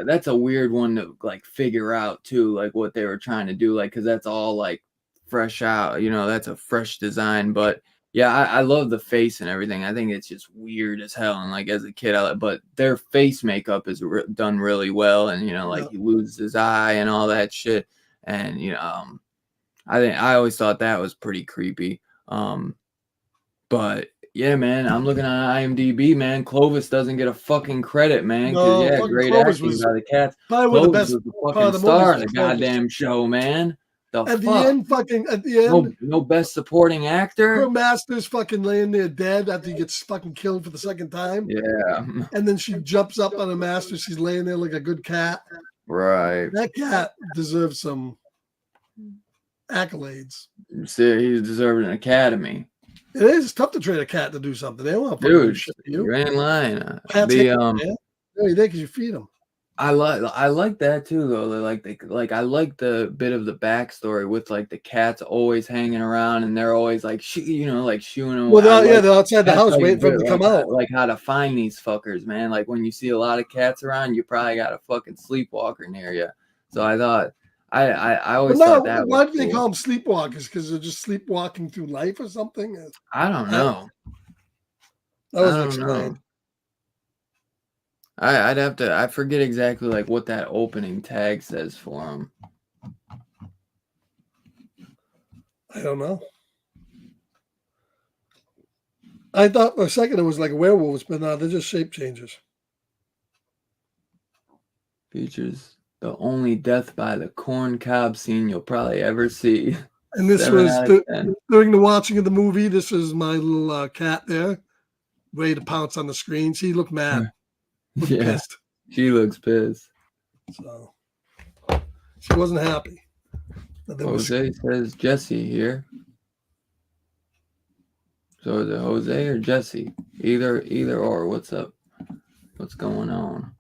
that's a weird one to like figure out too, like what they were trying to do, like because that's all like fresh out. That's a fresh design, but. Yeah, I love the face and everything. I think it's just weird as hell. And like as a kid, but their face makeup is done really well. And he loses his eye and all that shit. And I always thought that was pretty creepy. But yeah, man, I'm looking at IMDb, man. Clovis doesn't get a fucking credit, man. Because great acting by the cats. Probably Clovis was the fucking star of the goddamn show, man. At the end, no best supporting actor. Her master's fucking laying there dead after he gets fucking killed for the second time. Yeah. And then she jumps up on her master. She's laying there like a good cat. Right. That cat deserves some accolades. See, he's deserving an academy. It is. It's tough to train a cat to do something. They don't want to do shit for you. You're in line. No, you did because you feed them. I like that too though. I like the bit of the backstory with like the cats always hanging around and they're always like shooing them. Well, they're outside the house waiting for them to come out. Like how to find these fuckers, man. Like when you see a lot of cats around, you probably got a fucking sleepwalker near you. So I thought I always thought that. Why do they call them sleepwalkers? Because they're just sleepwalking through life or something? I don't know. That wasn't explained. I'd have to. I forget exactly like what that opening tag says for him. I don't know. I thought for a second it was like werewolves, but no, they're just shape changers. Features the only death by the corn cob scene you'll probably ever see. And this was during the watching of the movie. This was my little cat there, ready to pounce on the screen. She looked mad. Pissed. She looks pissed. So she wasn't happy. Jose says Jesse here. So is it Jose or Jesse? Either or. What's up? What's going on?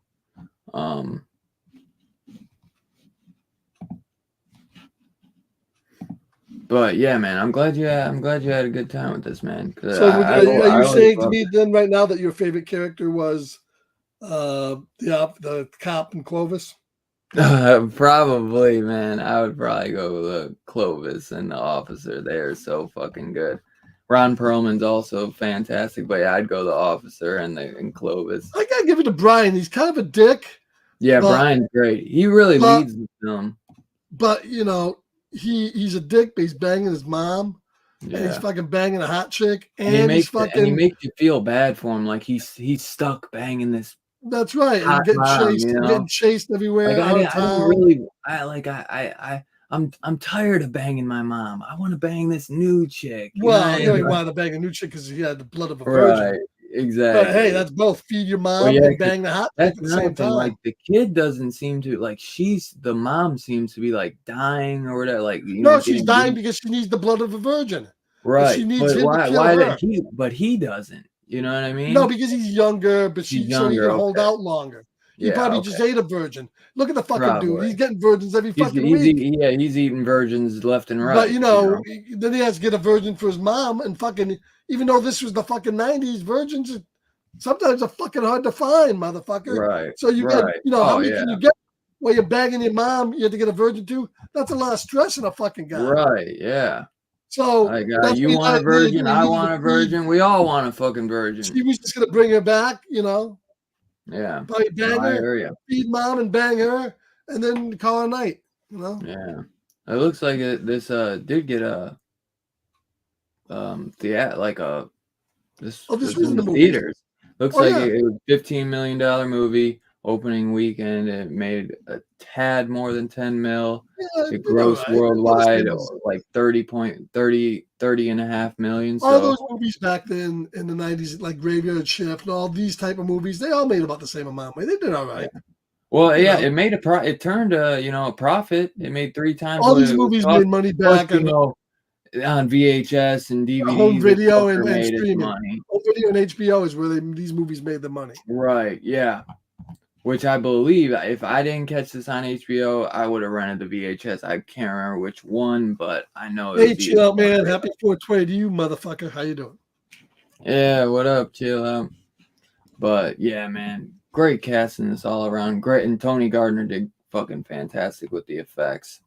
But yeah, man, I'm glad you had a good time with this, man. So are you saying to me then right now that your favorite character was the cop in Clovis? Probably, man. I would probably go with Clovis and the officer. They are so fucking good. Ron Perlman's also fantastic, but yeah, I'd go the officer and Clovis. I gotta give it to Brian. He's kind of a dick. Yeah, Brian's great. He really leads the film. But he's a dick, but he's banging his mom. Yeah. And he's fucking banging a hot chick. And he makes you feel bad for him, like he's stuck banging this. That's right. And getting chased everywhere. I'm tired of banging my mom. I want to bang this new chick. He wanted to bang a new chick because he had the blood of a virgin. Right, exactly. But hey, that's both feed your mom and bang the hot chick at the same time. Like the kid doesn't seem to the mom seems to be like dying or whatever. Like she's dying because she needs the blood of a virgin. Right. She needs him to kill her. But he doesn't. You know what I mean? No, because he's younger, but so he can hold out longer. He probably just ate a virgin. Look at the fucking dude. He's getting virgins every fucking week. He's eating virgins left and right. But, then he has to get a virgin for his mom. And fucking, even though this was the fucking 90s, virgins sometimes are fucking hard to find, motherfucker. Right. So you get, how many can you get while you're bagging your mom? You have to get a virgin too? That's a lot of stress in a fucking guy. Right, yeah. So like, you want a virgin, I want a virgin, we all want a fucking virgin. She was just gonna bring her back, Yeah. Probably bang her, feed mom and bang her, and then call it a night, Yeah. It looks like this did get a this was in the theaters. Looks like it was a $15 million movie. Opening weekend, it made a tad more than 10 mil. It grossed worldwide like 30.30 million. All those movies back then in the 90s, like Graveyard Shift and all these type of movies, they all made about the same amount. They did all right. Yeah. Well, it made it turned a profit. It made 3 times. All these movies made money back. On VHS and DVD, home video and streaming. Home video and HBO is where these movies made the money. Right. Yeah. Which I believe, if I didn't catch this on HBO, I would have rented the VHS. I can't remember which one, but I know. Hey, chill out, man. Happy 420 to you, motherfucker. How you doing? Yeah, what up, chill out. But yeah, man, great casting this all around. Great, and Tony Gardner did fucking fantastic with the effects.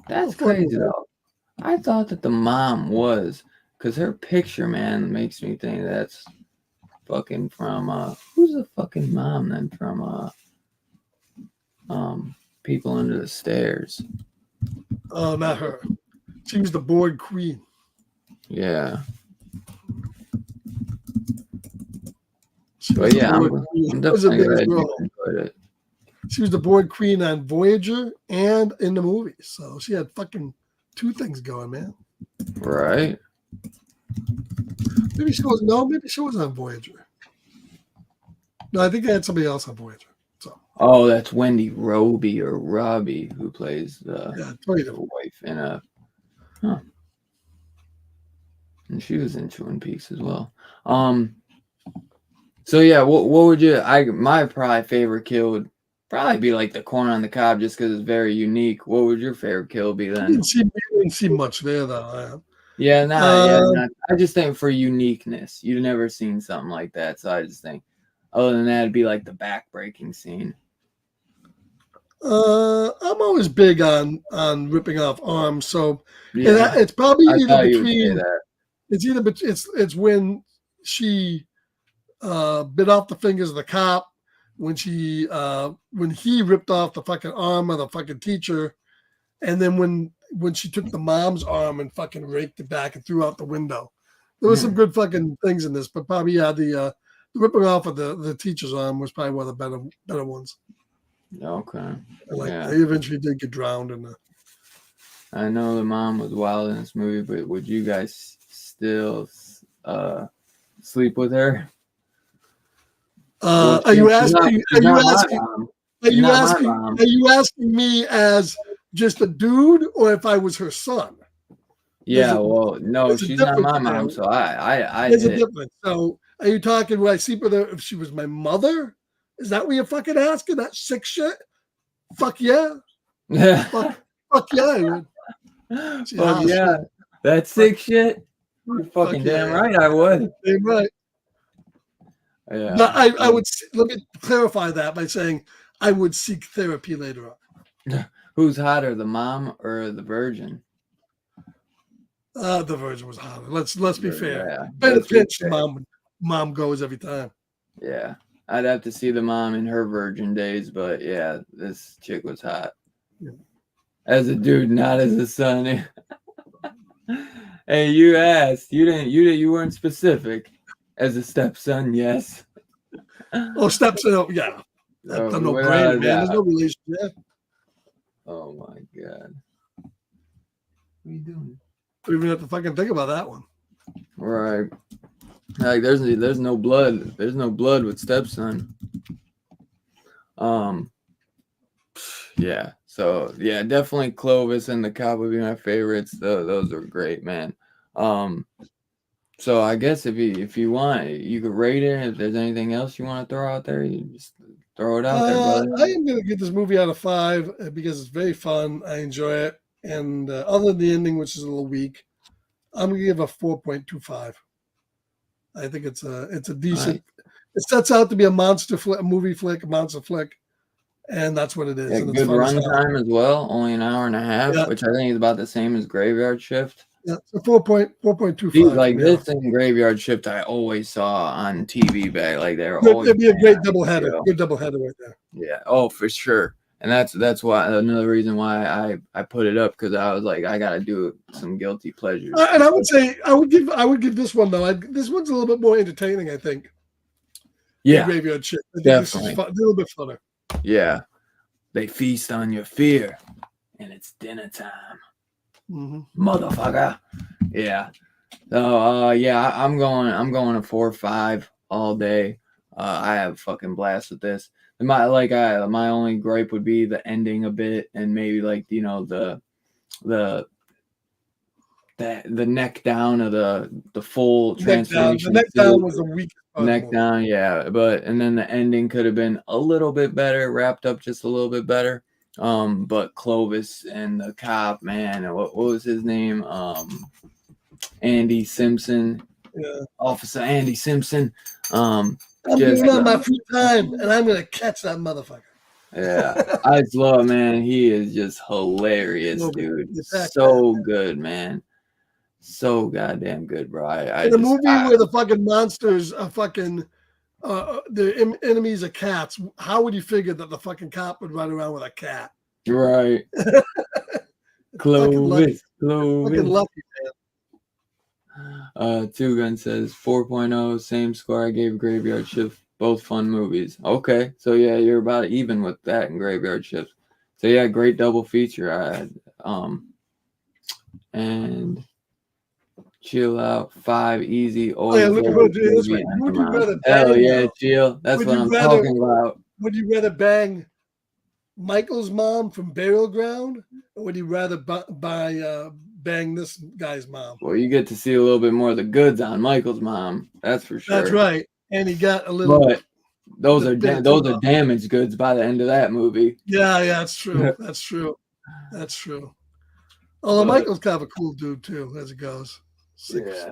That's crazy though. I thought that the mom was, because her picture, man, makes me think that's fucking from who's the fucking mom then from People Under the Stairs? Oh, not her. She was the board queen. Yeah. But yeah, I'm definitely glad you enjoyed it. She was the board queen on Voyager and in the movie. So she had fucking 2 things going, man. Right. Maybe she was on Voyager. No, I think they had somebody else on Voyager. So. Oh, that's Wendy Robbie who plays the wife in a. Huh. And she was in Twin Peaks as well. So yeah, what would you? My probably favorite kill would probably be like the corn on the cob, just because it's very unique. What would your favorite kill be then? I didn't see much there though. Yeah, I just think for uniqueness, you've never seen something like that, so I just think. Other than that, it'd be like the back-breaking scene. I'm always big on ripping off arms, so it's probably either between. It's when she bit off the fingers of the cop, when he ripped off the fucking arm of the fucking teacher, and then when she took the mom's arm and fucking raked it back and threw out the window. There was some good fucking things in this, but probably the ripping off of the teacher's arm was probably one of the better ones. Okay. They eventually did get drowned in the. I know the mom was wild in this movie, but would you guys still sleep with her? Are you asking me as just a dude, or if I was her son? Yeah, well, no, she's not my mom, so I There's a difference. So are you talking, would I sleep with her if she was my mother? Is that what you're fucking asking? That sick shit? Fuck yeah. fuck yeah, I would. Fuck yeah. That sick shit? You're fucking damn right I would. Damn right. Yeah. But I would, let me clarify that by saying I would seek therapy later on. Who's hotter, the mom or the virgin? The virgin was hotter. Let's be fair. Yeah, Better pitch, mom goes every time. Yeah. I'd have to see the mom in her virgin days, but yeah, this chick was hot. Yeah. As a dude, not as a son. Hey, you asked. You weren't specific. As a stepson, yes. Oh, stepson, yeah. That's no brainer, man. There's no relation there. Oh my god. What are you doing? We even have to fucking think about that one. Right. Like there's no blood. There's no blood with stepson. Yeah. So yeah, definitely Clovis and the cop would be my favorites. Those are great, man. So I guess if you want, you could rate it. If there's anything else you want to throw out there, you just throw it out there, brother. I am gonna give this movie out of 5 because it's very fun. I enjoy it, and other than the ending, which is a little weak, I'm gonna give a 4.25. I think it's a decent. Right. It sets out to be a monster flick, a movie flick, a monster flick. And that's what it is. Yeah, and good run time as well. Only an hour and a half, which I think is about the same as Graveyard Shift. Yeah, so 4.25. Like this and Graveyard Shift, I always saw on TV back. Like they're always. It'd be a great doubleheader. Good doubleheader right there. Yeah. Oh, for sure. And that's why another reason why I put it up, because I was like, I gotta do some guilty pleasures. And I would say I would give this one though. This one's a little bit more entertaining, I think. Yeah, Graveyard Shift. Definitely. This is a little bit funner. Yeah, they feast on your fear, and it's dinner time, motherfucker. Yeah. So yeah, I'm going a 4-5 all day. I have a fucking blast with this. My only gripe would be the ending a bit, and maybe like the neck down of the full transformation. The neck down was a weak neck down, yeah. And then the ending could have been a little bit better, wrapped up just a little bit better. But Clovis and the cop, man, what was his name? Andy Simpson. Yeah. Officer Andy Simpson. I'm doing on my free time, and I'm gonna catch that motherfucker. Yeah, I just love, man. He is just hilarious, dude. So good, man. So goddamn good, bro. In a movie where the fucking monsters are fucking, the enemies are cats. How would you figure that the fucking cop would run around with a cat? Right. Clovis. Fucking lucky, man. Two Gun says 4.0, same score I gave Graveyard Shift, both fun movies. Okay, so yeah, you're about even with that in Graveyard Shift. So yeah, great double feature. And Chill Out 5 easy. Oh yeah, look at this way. Would you rather hell yeah, chill. That's what I'm talking about. Would you rather bang Michael's mom from Burial Ground, or would you rather bang this guy's mom? Well, you get to see a little bit more of the goods on Michael's mom. That's for sure. That's right. And he got a little. But those are damaged goods by the end of that movie. Yeah, that's true. That's true. That's true. Although Michael's kind of a cool dude too, as it goes.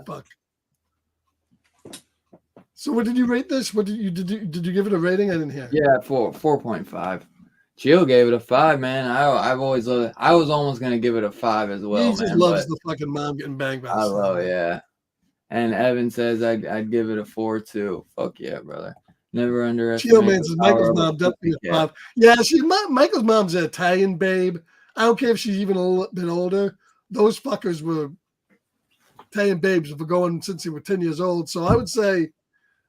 Fuck. So what did you rate this? What did you give it a rating? I didn't hear. Yeah, 4.5. Jill gave it a 5, man. I've always loved it. I was almost gonna give it a 5 as well. He just loves the fucking mom getting banged by. I love it, yeah. And Evan says I'd give it a 4 too. Fuck yeah, brother. Never underestimate. Jill man says Michael's mom definitely a 5. Yeah, Michael's mom's an Italian babe. I don't care if she's even a little bit older. Those fuckers were Italian babes for going since they were 10 years old. So I would say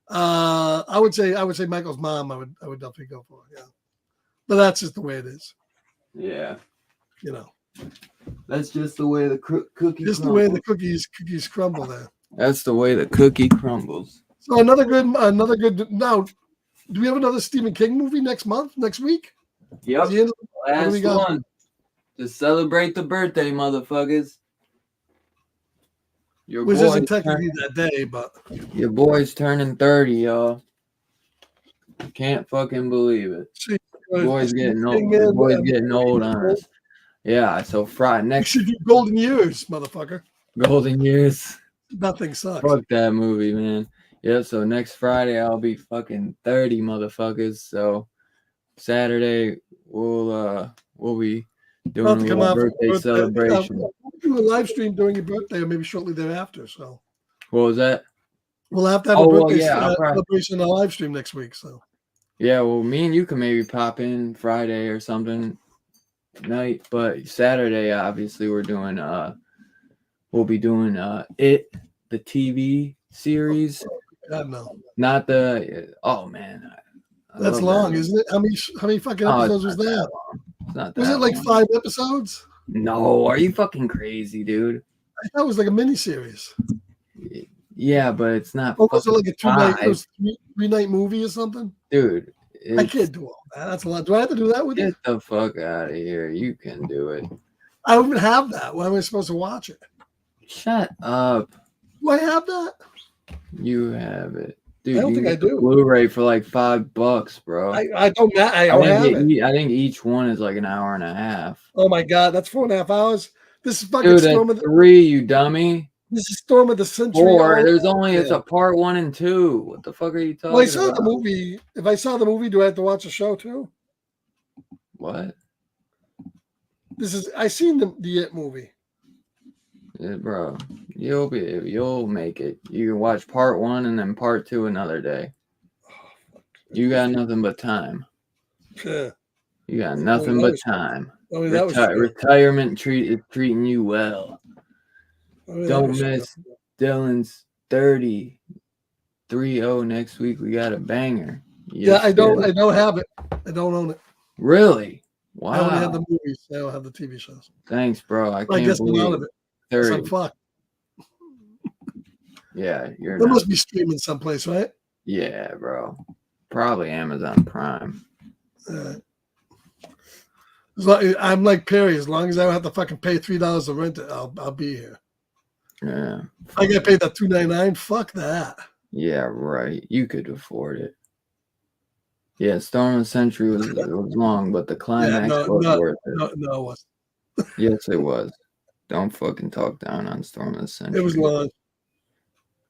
Michael's mom. I would definitely go for. Yeah. But that's just the way it is. Yeah. That's just the way the cookie. Just the way the cookies crumble there. That's the way the cookie crumbles. So another good. Now, do we have another Stephen King movie next week? Yep. Last one to celebrate the birthday, motherfuckers. Which isn't technically that day, but your boy's turning 30, y'all. Can't fucking believe it. Boy's getting old. Boy's getting old on us. Yeah, so Friday next. You should do Golden Years, motherfucker. Golden Years. Nothing sucks. Fuck that movie, man. Yeah, so next Friday I'll be fucking 30, motherfuckers. So Saturday we'll be doing a little birthday celebration. We'll do a live stream during your birthday, or maybe shortly thereafter. So. What was that? We'll have to have a birthday celebration on a live stream next week. So. Yeah, well, me and you can maybe pop in Friday or something night, but Saturday, obviously, we'll be doing the TV series. God, no. Not the. Oh man, that's long, isn't it? How many fucking episodes was that? Not that. Was it like 5 episodes? No, are you fucking crazy, dude? I thought it was like a miniseries. Yeah, but it's not. Oh, was it like a 3-night movie or something? Dude, I can't do all that. That's a lot. Do I have to do that with you? Get the fuck out of here. You can do it. I don't even have that. Why am I supposed to watch it? Shut up. Do I have that? You have it. Dude, I don't think I do. Blu-ray for like $5, bro. I don't have it. I think each one is like an hour and a half. Oh my god, that's 4.5 hours. This is fucking Dude, Storm of the 3, you dummy. This is Storm of the Century. 4. There's only it's a part 1 and 2. What the fuck are you talking about? Well, I saw the movie. If I saw the movie, do I have to watch the show too? What? I seen the It movie. Yeah, bro, you'll make it. You can watch part 1 and then part 2 another day. You got nothing but time. Yeah. You got nothing but time. Retirement is treating you well. Don't miss Dylan's 30-3-0 next week. We got a banger. Yeah, I don't have it. I don't own it. Really? Wow. I only have the movies. I don't have the TV shows. Thanks, bro. I can't believe I'm out of it. 30. I'm fucked. Yeah, That must be streaming someplace, right? Yeah, bro. Probably Amazon Prime. I'm like Perry. As long as I don't have to fucking pay $3 to rent it, I'll be here. Yeah. I got paid that $2.99. Fuck that. Yeah, right. You could afford it. Yeah, Storm of the Century was long, but the climax was worth it. No, it wasn't. Yes, it was. Don't fucking talk down on Storm of the Century. It was long.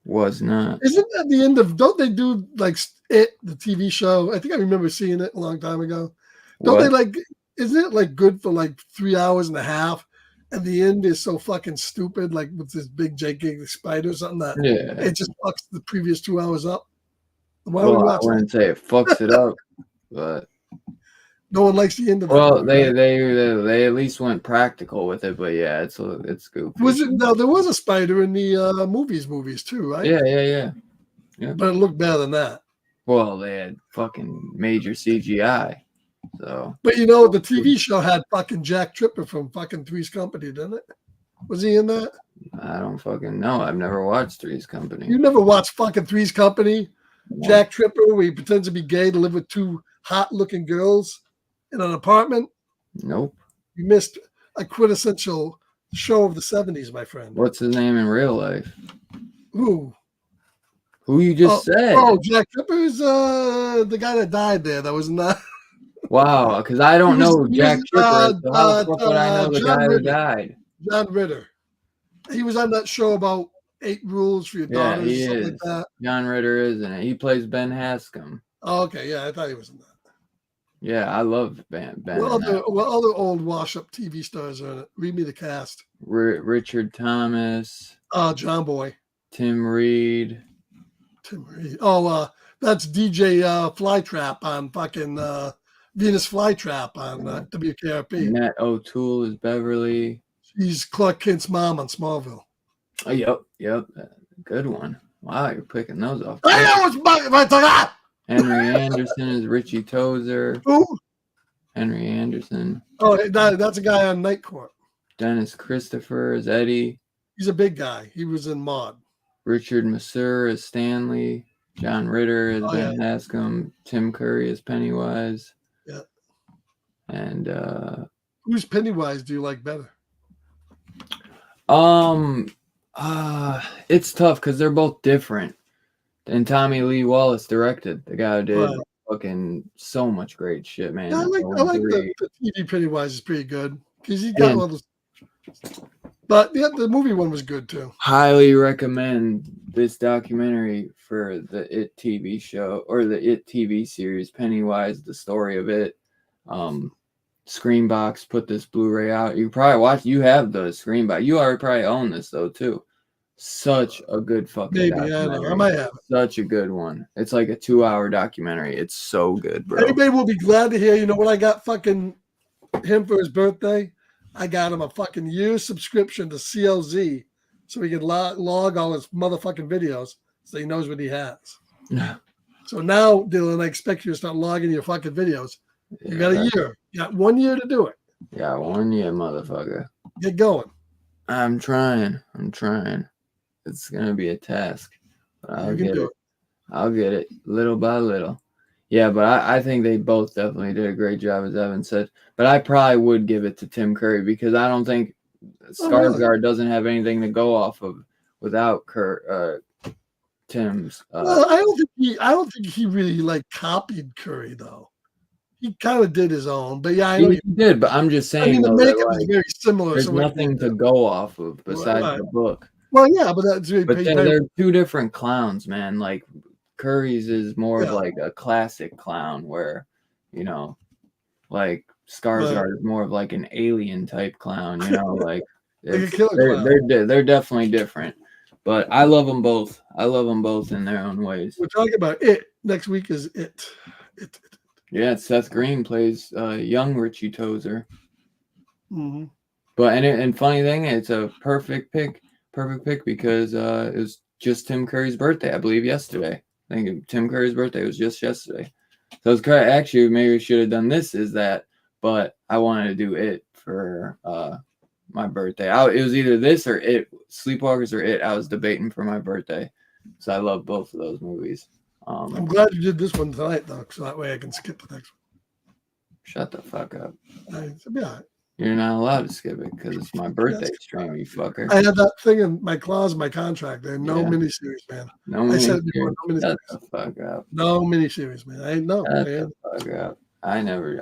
Was not. Isn't that the end of? Don't they do like the TV show? I think I remember seeing it a long time ago. Don't they like? Isn't it like good for like 3 hours and a half? And the end is so fucking stupid, like with this big gigantic spider or something that it just fucks the previous 2 hours up. Why would we watch I wouldn't say it fucks it up, but no one likes the end of that. Well, they at least went practical with it, but yeah, it's goofy. Was it? No, there was a spider in the movies too, right? Yeah. But it looked better than that. Well, they had fucking major CGI. So, but you know, the TV show had fucking Jack Tripper from fucking Three's Company, didn't it? Was he in that? I don't fucking know. I've never watched Three's Company. You never watched fucking Three's Company? What? Jack Tripper, where he pretends to be gay to live with 2 hot-looking girls in an apartment? Nope. You missed a quintessential show of the 70s, my friend. What's his name in real life? Who? Who you just said? Oh, Jack Tripper's the guy that died there. That was not. Wow, because I don't know Jack Tripper. So how the fuck would I know the guy who died? John Ritter. He was on that show about 8 rules for your daughters. Yeah, he is. Like that. John Ritter is in it. He plays Ben Haskam. Oh, okay. Yeah, I thought he was in that. Yeah, I love Ben. What other old wash-up TV stars are in it? Read me the cast. Richard Thomas. John Boy. Tim Reed. Oh, that's DJ Flytrap on fucking Venus Flytrap on WKRP. Nat O'Toole is Beverly. He's Clark Kent's mom on Smallville. Oh, yep. Good one. Wow, you're picking those off. Henry Anderson is Richie Tozer. Who? Henry Anderson. Oh, that's a guy on Night Court. Dennis Christopher is Eddie. He's a big guy. He was in Maude. Richard Masur is Stanley. John Ritter is Ben Haskam. Tim Curry is Pennywise. Yeah. And who's Pennywise do you like better? It's tough because they're both different. And Tommy Lee Wallace directed, the guy who did fucking so much great shit, man. Yeah, I like the TV Pennywise is pretty good because he got all those. But yeah, the movie one was good too. Highly recommend this documentary for the It TV show or the It TV series, Pennywise, the story of it. Screenbox put this Blu-ray out. You probably watch. You have the Screenbox. You already probably own this though too. Such a good fucking documentary. I might have it. Such a good one. It's like a 2-hour documentary. It's so good, bro. Anybody will be glad to hear. You know what I got fucking him for his birthday? I got him a fucking year subscription to CLZ so he can log all his motherfucking videos so he knows what he has. So now, Dylan, I expect you to start logging your fucking videos. You got a year. You got 1 year to do it. Yeah, 1 year, motherfucker. Get going. I'm trying. It's going to be a task. But I'll get it. I'll get it little by little. Yeah, but I think they both definitely did a great job, as Evan said. But I probably would give it to Tim Curry because I don't think Skarsgård doesn't have anything to go off of without Tim's. Well, I don't think he really like copied Curry though. He kind of did his own, but yeah, I know he did. But I'm just saying, the makeup is very similar. There's nothing to go off of besides the book. Well, yeah, but that's they're two different clowns, man. Like Curry's is more of like a classic clown, where like Skarsgård is more of like an alien type clown, you know, like a killer clown. They're definitely different. But I love them both. I love them both in their own ways. We're talking about It. Next week is It. Yeah, Seth Green plays young Richie Tozier. Mm-hmm. But and funny thing, it's a perfect pick because it was just Tim Curry's birthday, I believe, yesterday. I think Tim Curry's birthday was just yesterday. So it's actually maybe we should have done this but I wanted to do It for my birthday. It was either this or It, Sleepwalkers or It. I was debating for my birthday, so I love both of those movies. I'm glad you did this one tonight, though, so that way I can skip the next one. Shut the fuck up. It'll be all right. You're not allowed to skip it because it's my birthday stream, you fucker. I had that thing in my clause, my contract. There, no miniseries, man. I said it before, no miniseries. Shut the fuck up. No miniseries, man. I know. Shut the fuck up. I never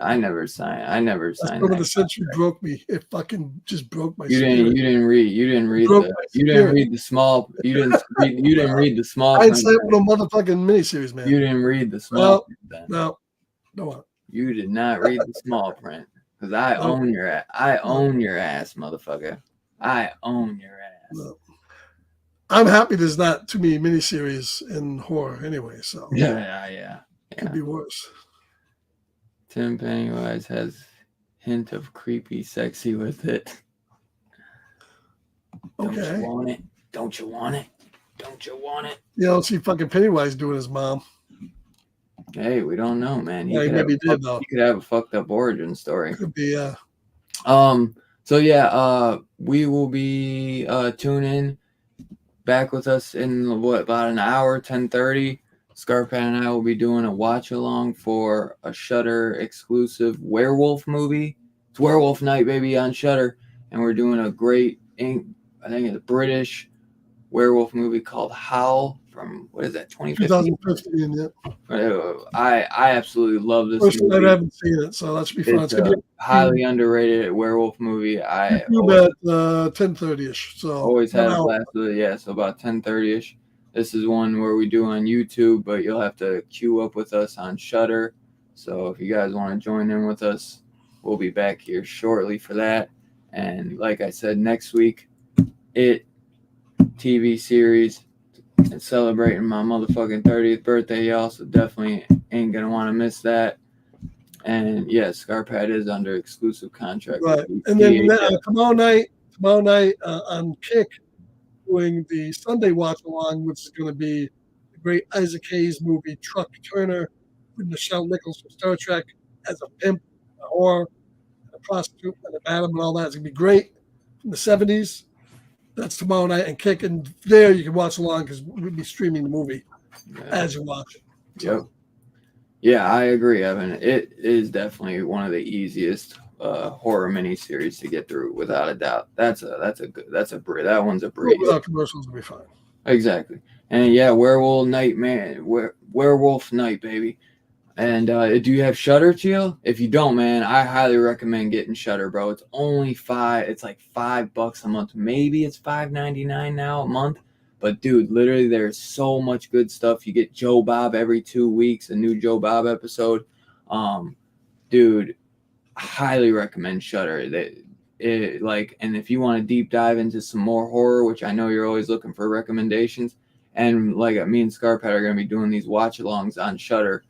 signed. That's one of the century broke me. It fucking just broke my. You didn't read the small. You didn't read the small. I didn't say no motherfucking miniseries, man. You didn't read the small print. No. You did not read the small print. Because I own your ass. I own your ass, motherfucker. I own your ass. No. I'm happy there's not too many miniseries in horror anyway. So yeah. Could be worse. Tim Pennywise has hint of creepy sexy with it. Okay. Don't you want it? Don't you want it? Don't you want it? You don't see fucking Pennywise doing his mom. Hey, we don't know, man. He could have a fucked up origin story. Could be, yeah. So yeah, we will be tuning back with us in about an hour, 10:30. Scarpat and I will be doing a watch along for a Shudder exclusive werewolf movie. It's Werewolf Night, baby, on Shudder, and we're doing a great, I think it's a British werewolf movie called Howl from, what is that, 2015? Yeah. I absolutely love this movie. I haven't seen it, so that should be fun. It's a highly underrated werewolf movie. I about 10:30ish. So always had a blast with it. Yeah, so about 10:30ish. This is one where we do on YouTube, but you'll have to queue up with us on Shudder. So if you guys want to join in with us, we'll be back here shortly for that. And like I said, next week, It TV series. And celebrating my motherfucking 30th birthday, y'all. So definitely ain't gonna want to miss that. And yes, Scarpat is under exclusive contract. Right. And then tomorrow night on Kick, doing the Sunday watch along, which is going to be the great Isaac Hayes movie Truck Turner with Nichelle Nichols from Star Trek as a pimp, a whore, a prostitute, and a madam, and all that. It's going to be great from the 70s. That's tomorrow night and Kick, and there you can watch along because we'll be streaming the movie as you watch it. Yep. Yeah, I agree, Evan. It is definitely one of the easiest horror miniseries to get through, without a doubt. That one's a breeze. Without commercials, will be fine. Exactly. And yeah, Werewolf Night, man. Werewolf Night, baby. And do you have Shudder, Teal? If you don't, man, I highly recommend getting Shudder, bro. It's only it's like $5 a month. Maybe it's $5.99 now a month. But dude, literally there's so much good stuff. You get Joe Bob every 2 weeks, a new Joe Bob episode. Dude, highly recommend Shudder. And if you want to deep dive into some more horror, which I know you're always looking for recommendations, and like me and Scarpat are going to be doing these watch-alongs on Shudder.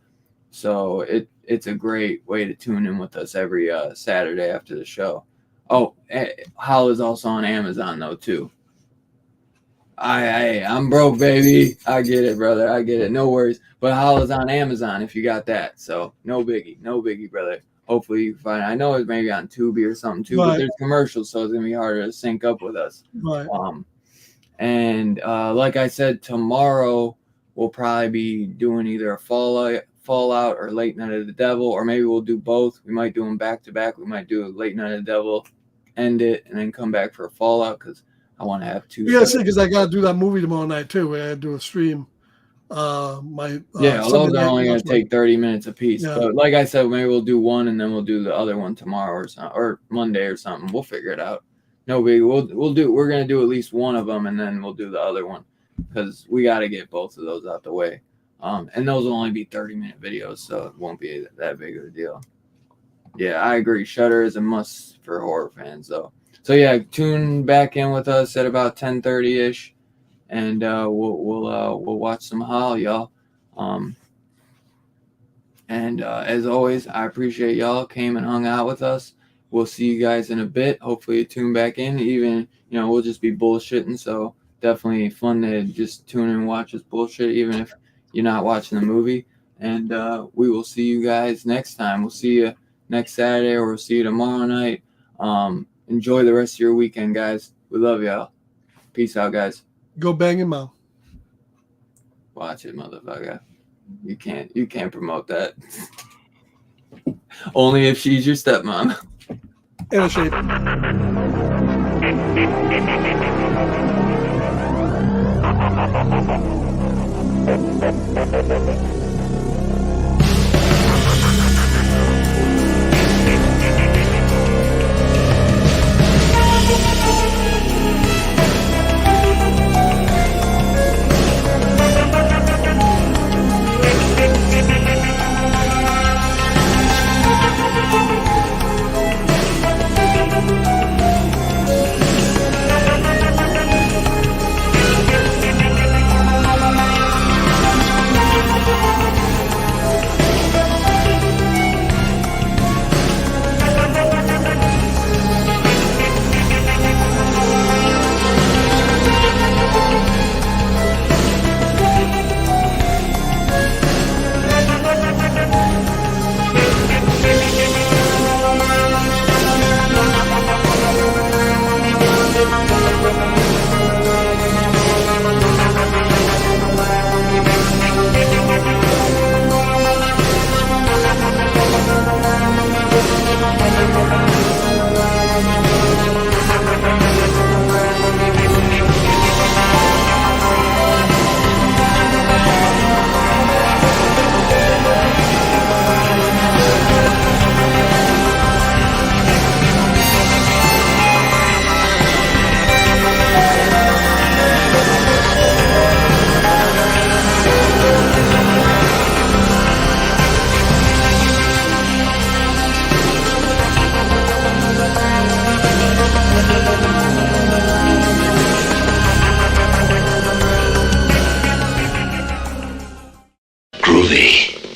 So it's a great way to tune in with us every Saturday after the show. Oh, Howl is also on Amazon though too. I'm broke, baby. I get it, brother. I get it. No worries. But Howl is on Amazon if you got that. So no biggie, brother. Hopefully you can find it. I know it's maybe on Tubi or something too, but there's commercials, so it's gonna be harder to sync up with us. Right. And like I said, tomorrow we'll probably be doing either a Fallout or Late Night of the Devil, or maybe we'll do both. We might do them back to back. We might do a Late Night of the Devil, end it, and then come back for a Fallout because I want to have two. Yeah, see, because I got to do that movie tomorrow night too. Where I had to do a stream. Those are only going to take 30 minutes a piece. Yeah. But like I said, maybe we'll do one and then we'll do the other one tomorrow or Monday or something. We'll figure it out. No big. We're going to do at least one of them and then we'll do the other one because we got to get both of those out the way. And those will only be 30-minute videos, so it won't be that big of a deal. Yeah, I agree. Shudder is a must for horror fans, though. So yeah, tune back in with us at about 10:30 ish, and we'll watch some Howl, y'all. And as always, I appreciate y'all came and hung out with us. We'll see you guys in a bit. Hopefully, you tune back in. Even we'll just be bullshitting. So definitely fun to just tune in and watch us bullshit, even if you're not watching the movie. And we will see you guys next time. We'll see you next Saturday, or we'll see you tomorrow night. Enjoy the rest of your weekend, guys. We love y'all. Peace out, guys. Go bang him out. Watch it, motherfucker. You can't promote that. Only if she's your stepmom. In a shape. Groovy.